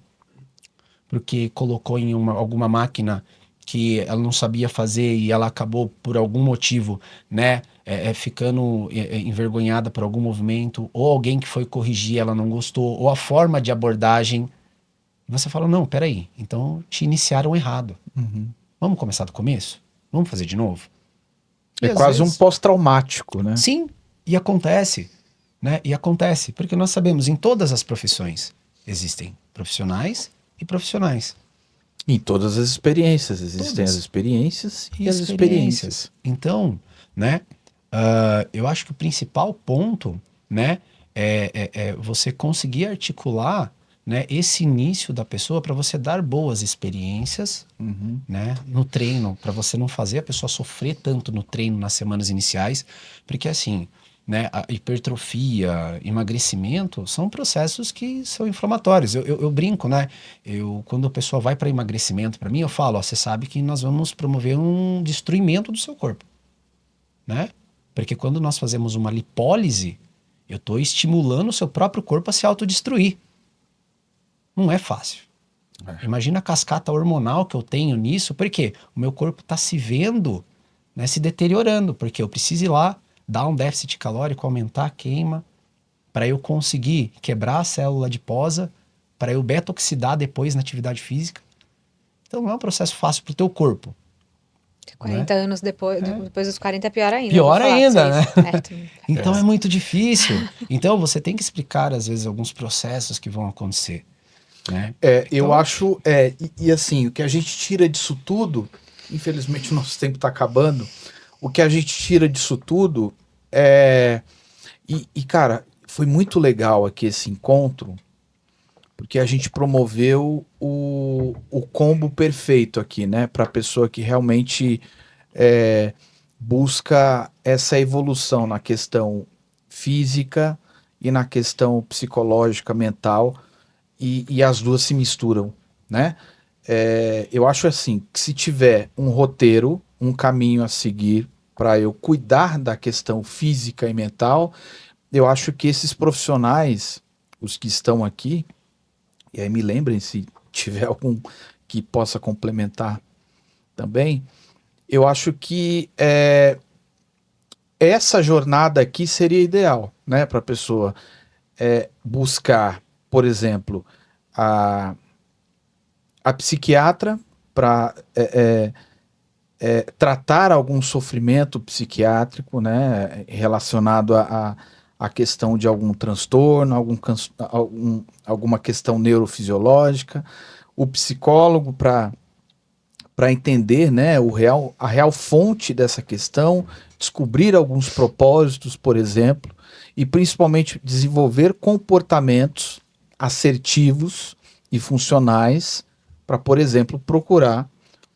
porque colocou em alguma máquina que ela não sabia fazer e ela acabou por algum motivo, né, ficando envergonhada por algum movimento, ou alguém que foi corrigir, ela não gostou, ou a forma de abordagem. E você fala, não, peraí, então te iniciaram errado. Vamos começar do começo? Vamos fazer de novo? E É às quase vezes- um pós-traumático, né? Sim, e acontece, né? E acontece, porque nós sabemos, em todas as profissões existem profissionais e profissionais. Em todas as experiências. Existem Todas. as experiências e as experiências. Então, né, eu acho que o principal ponto, né, é você conseguir articular, né, esse início da pessoa para você dar boas experiências, né, no treino, para você não fazer a pessoa sofrer tanto no treino nas semanas iniciais, porque assim, né, a hipertrofia, emagrecimento são processos que são inflamatórios. Eu brinco, né? Quando a pessoa vai para emagrecimento, para mim, eu falo, ó, você sabe que nós vamos promover um destruimento do seu corpo, né? Porque quando nós fazemos uma lipólise, eu estou estimulando o seu próprio corpo a se autodestruir. Não é fácil. Imagina a cascata hormonal que eu tenho nisso, porque o meu corpo está se vendo, né, se deteriorando, porque eu preciso ir lá, dar um déficit calórico, aumentar a queima, para eu conseguir quebrar a célula adiposa, para eu beta-oxidar depois na atividade física. Então não é um processo fácil para o teu corpo. 40 anos depois, depois dos 40 é pior ainda. Pior eu vou falar ainda, pra né? vocês. Então é muito difícil. Então você tem que explicar, às vezes, alguns processos que vão acontecer, né? Eu Então- acho, e assim, o que a gente tira disso tudo, infelizmente o nosso tempo está acabando, o que a gente tira disso tudo cara, foi muito legal aqui esse encontro, porque a gente promoveu o combo perfeito aqui, né, para a pessoa que realmente busca essa evolução na questão física e na questão psicológica, mental, e as duas se misturam, né? eu acho assim, que se tiver um roteiro, um caminho a seguir para eu cuidar da questão física e mental, eu acho que esses profissionais, os que estão aqui, e aí me lembrem se tiver algum que possa complementar também, eu acho que essa jornada aqui seria ideal, né, para a pessoa buscar, por exemplo, a psiquiatra para tratar algum sofrimento psiquiátrico, né, relacionado a questão de algum transtorno, alguma questão neurofisiológica, o psicólogo para entender, né, a real fonte dessa questão, descobrir alguns propósitos, por exemplo, e principalmente desenvolver comportamentos assertivos e funcionais para, por exemplo, procurar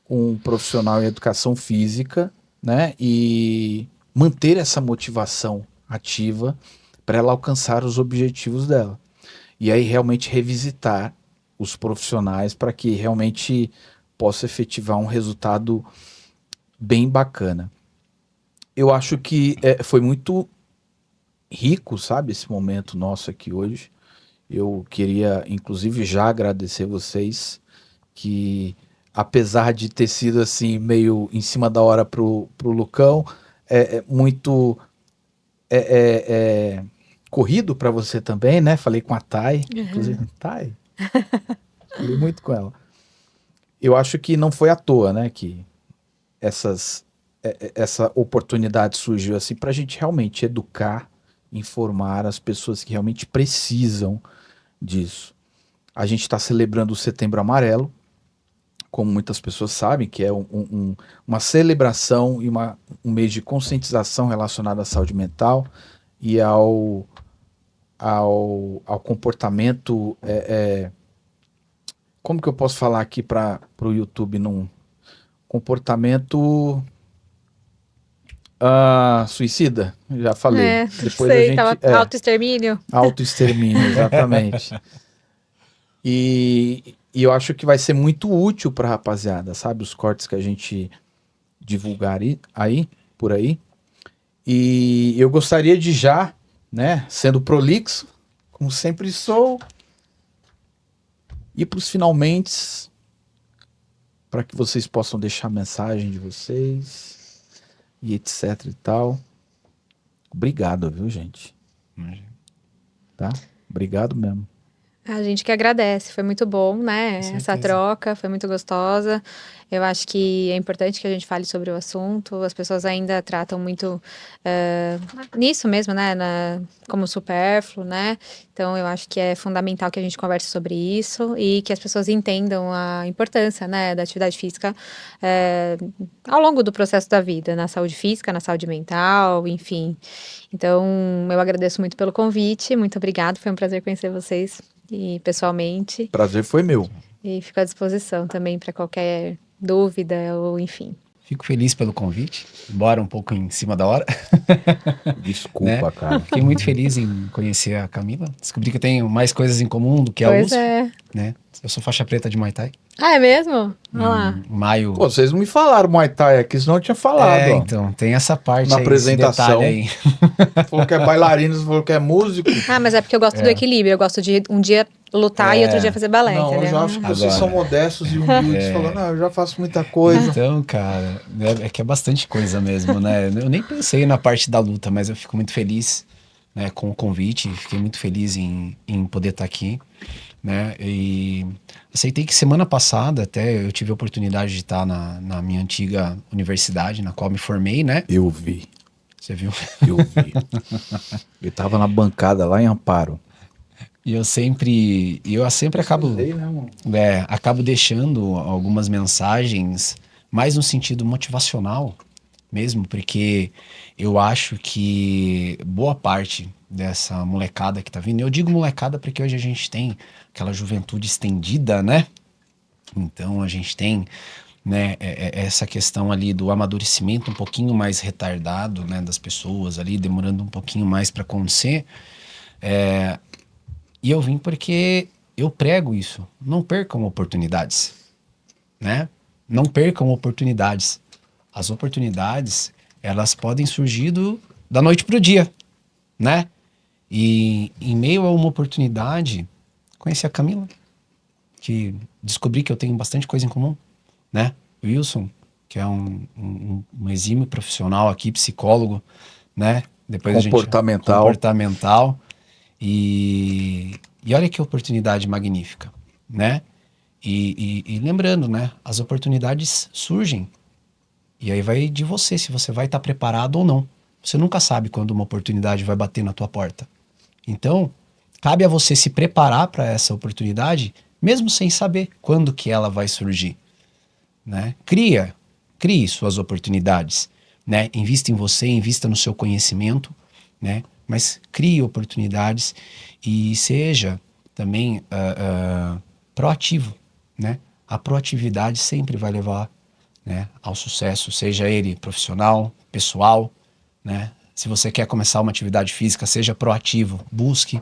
um profissional em educação física, né, e manter essa motivação ativa para ela alcançar os objetivos dela. E aí realmente revisitar os profissionais para que realmente possa efetivar um resultado bem bacana. Eu acho que foi muito rico, sabe, esse momento nosso aqui hoje. Eu queria, inclusive, já agradecer vocês que, apesar de ter sido assim meio em cima da hora pro Lucão, muito corrido para você também, né? Falei com a Thay, inclusive, Thay, falei muito com ela. Eu acho que não foi à toa, né, que essa oportunidade surgiu assim para a gente realmente educar, informar as pessoas que realmente precisam disso. A gente está celebrando o Setembro Amarelo, como muitas pessoas sabem, que é uma celebração e um mês de conscientização relacionado à saúde mental e ao comportamento. Como que eu posso falar aqui para o YouTube num comportamento suicida? Já falei. Depois sei, a gente tava autoextermínio. Autoextermínio, exatamente. E eu acho que vai ser muito útil para a rapaziada, sabe? Os cortes que a gente divulgar aí, por aí. E eu gostaria de já, né, sendo prolixo, como sempre sou, ir para os finalmente, para que vocês possam deixar a mensagem de vocês e etc e tal. Obrigado, viu, gente? Tá? Obrigado mesmo. A gente que agradece, foi muito bom, né? Com Essa certeza. troca foi muito gostosa. Eu acho que é importante que a gente fale sobre o assunto. As pessoas ainda tratam muito nisso mesmo, né? Como supérfluo, né? Então eu acho que é fundamental que a gente converse sobre isso e que as pessoas entendam a importância, né, da atividade física ao longo do processo da vida, na saúde física, na saúde mental, enfim. Então eu agradeço muito pelo convite, muito obrigado, foi um prazer conhecer vocês. E pessoalmente, Prazer foi meu. e fico à disposição também para qualquer dúvida ou enfim. Fico feliz pelo convite, embora um pouco em cima da hora. Desculpa, Né? cara. Fiquei muito feliz em conhecer a Camila. Descobri que eu tenho mais coisas em comum do que a Pois USP, é. né? Eu sou faixa preta de Muay Thai. Ah, é mesmo? Olha lá. Em maio. Pô, vocês não me falaram Muay Thai aqui, senão eu tinha falado, ó. Então, tem essa parte Na aí, apresentação. esse detalhe aí. Falou que é bailarino, você falou que é músico. Ah, mas é porque eu gosto do equilíbrio. Eu gosto de um dia lutar e outro dia fazer balé, Não, eu entendeu? já acho que vocês Agora. são modestos e humildes, falando, não, eu já faço muita coisa. Então, cara, é que é bastante coisa mesmo, né? Eu nem pensei na parte da luta, mas eu fico muito feliz, né, com o convite. Fiquei muito feliz em poder estar aqui, né? E aceitei que semana passada até eu tive a oportunidade de estar na minha antiga universidade, na qual me formei, né? Eu vi, Você viu? eu vi. Eu tava na bancada lá em Amparo. E eu sempre acabo, Sei, né, mano? acabo deixando algumas mensagens mais no sentido motivacional mesmo, porque eu acho que boa parte dessa molecada que tá vindo, eu digo molecada porque hoje a gente tem aquela juventude estendida, né? Então a gente tem, né, essa questão ali do amadurecimento um pouquinho mais retardado, né, das pessoas ali, demorando um pouquinho mais para acontecer. E eu vim porque eu prego isso. Não percam oportunidades. né? Não percam oportunidades. As oportunidades, elas podem surgir da noite pro dia, né? E em meio a uma oportunidade, conheci a Camila, que descobri que eu tenho bastante coisa em comum, né? Wilson, que é um exímio profissional aqui, psicólogo, né? Depois Comportamental. Comportamental. E olha que oportunidade magnífica, né? E lembrando, né? As oportunidades surgem. E aí vai de você, se você vai estar preparado ou não. Você nunca sabe quando uma oportunidade vai bater na tua porta. Então, cabe a você se preparar para essa oportunidade, mesmo sem saber quando que ela vai surgir, né? Crie suas oportunidades, né? Invista em você, invista no seu conhecimento, né? Mas crie oportunidades e seja também proativo, né? A proatividade sempre vai levar, né, ao sucesso, seja ele profissional, pessoal, né? Se você quer começar uma atividade física, seja proativo, busque,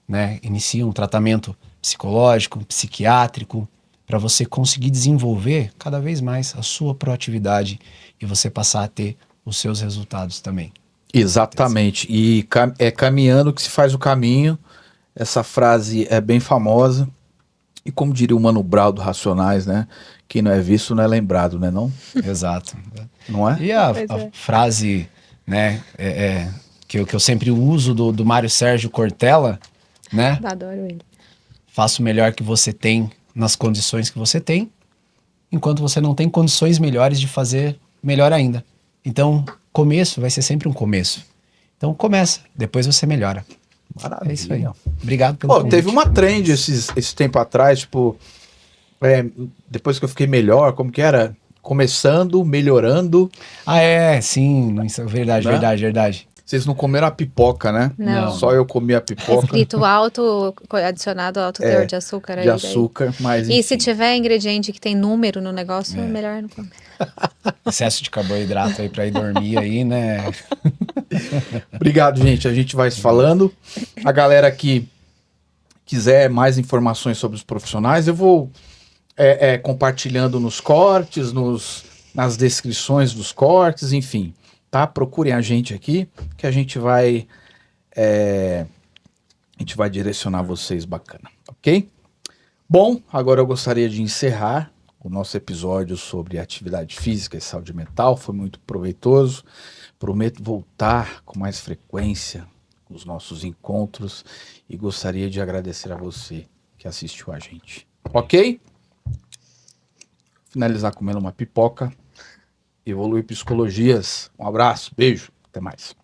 né, inicie um tratamento psicológico, psiquiátrico, para você conseguir desenvolver cada vez mais a sua proatividade e você passar a ter os seus resultados também. Exatamente. E é caminhando que se faz o caminho. Essa frase é bem famosa. E como diria o Mano Brown do Racionais, né? Quem não é visto não é lembrado, né? Não? Exato. Não é? E a Pois é. frase, né, que eu sempre uso do Mário Sérgio Cortella, né? Adoro ele. Faça o melhor que você tem nas condições que você tem, enquanto você não tem condições melhores de fazer melhor ainda. Então, começo vai ser sempre um começo. Então, começa, depois você melhora. Maravilha. É isso aí. Obrigado pelo Pô, convite. teve uma trend esse tempo atrás, tipo, depois que eu fiquei melhor, como que era? Começando, melhorando. Ah, sim, verdade, Né? verdade. Vocês não comeram a pipoca, né? Não. Só eu comi a pipoca Escrito alto, adicionado alto teor de açúcar aí. de açúcar, mas Daí. E se enfim. tiver ingrediente que tem número no negócio, melhor não comer. Excesso de carboidrato aí pra ir dormir aí, né? Obrigado, gente. A gente vai se falando. A galera que quiser mais informações sobre os profissionais, eu vou compartilhando nos cortes, nas descrições dos cortes, enfim. Tá? Procurem a gente aqui, que a gente vai direcionar vocês bacana, ok? Bom, agora eu gostaria de encerrar o nosso episódio sobre atividade física e saúde mental. Foi muito proveitoso. Prometo voltar com mais frequência os nossos encontros e gostaria de agradecer a você que assistiu a gente. Ok? Finalizar comendo uma pipoca. Evoluir Psicologias. Um abraço, beijo, até mais.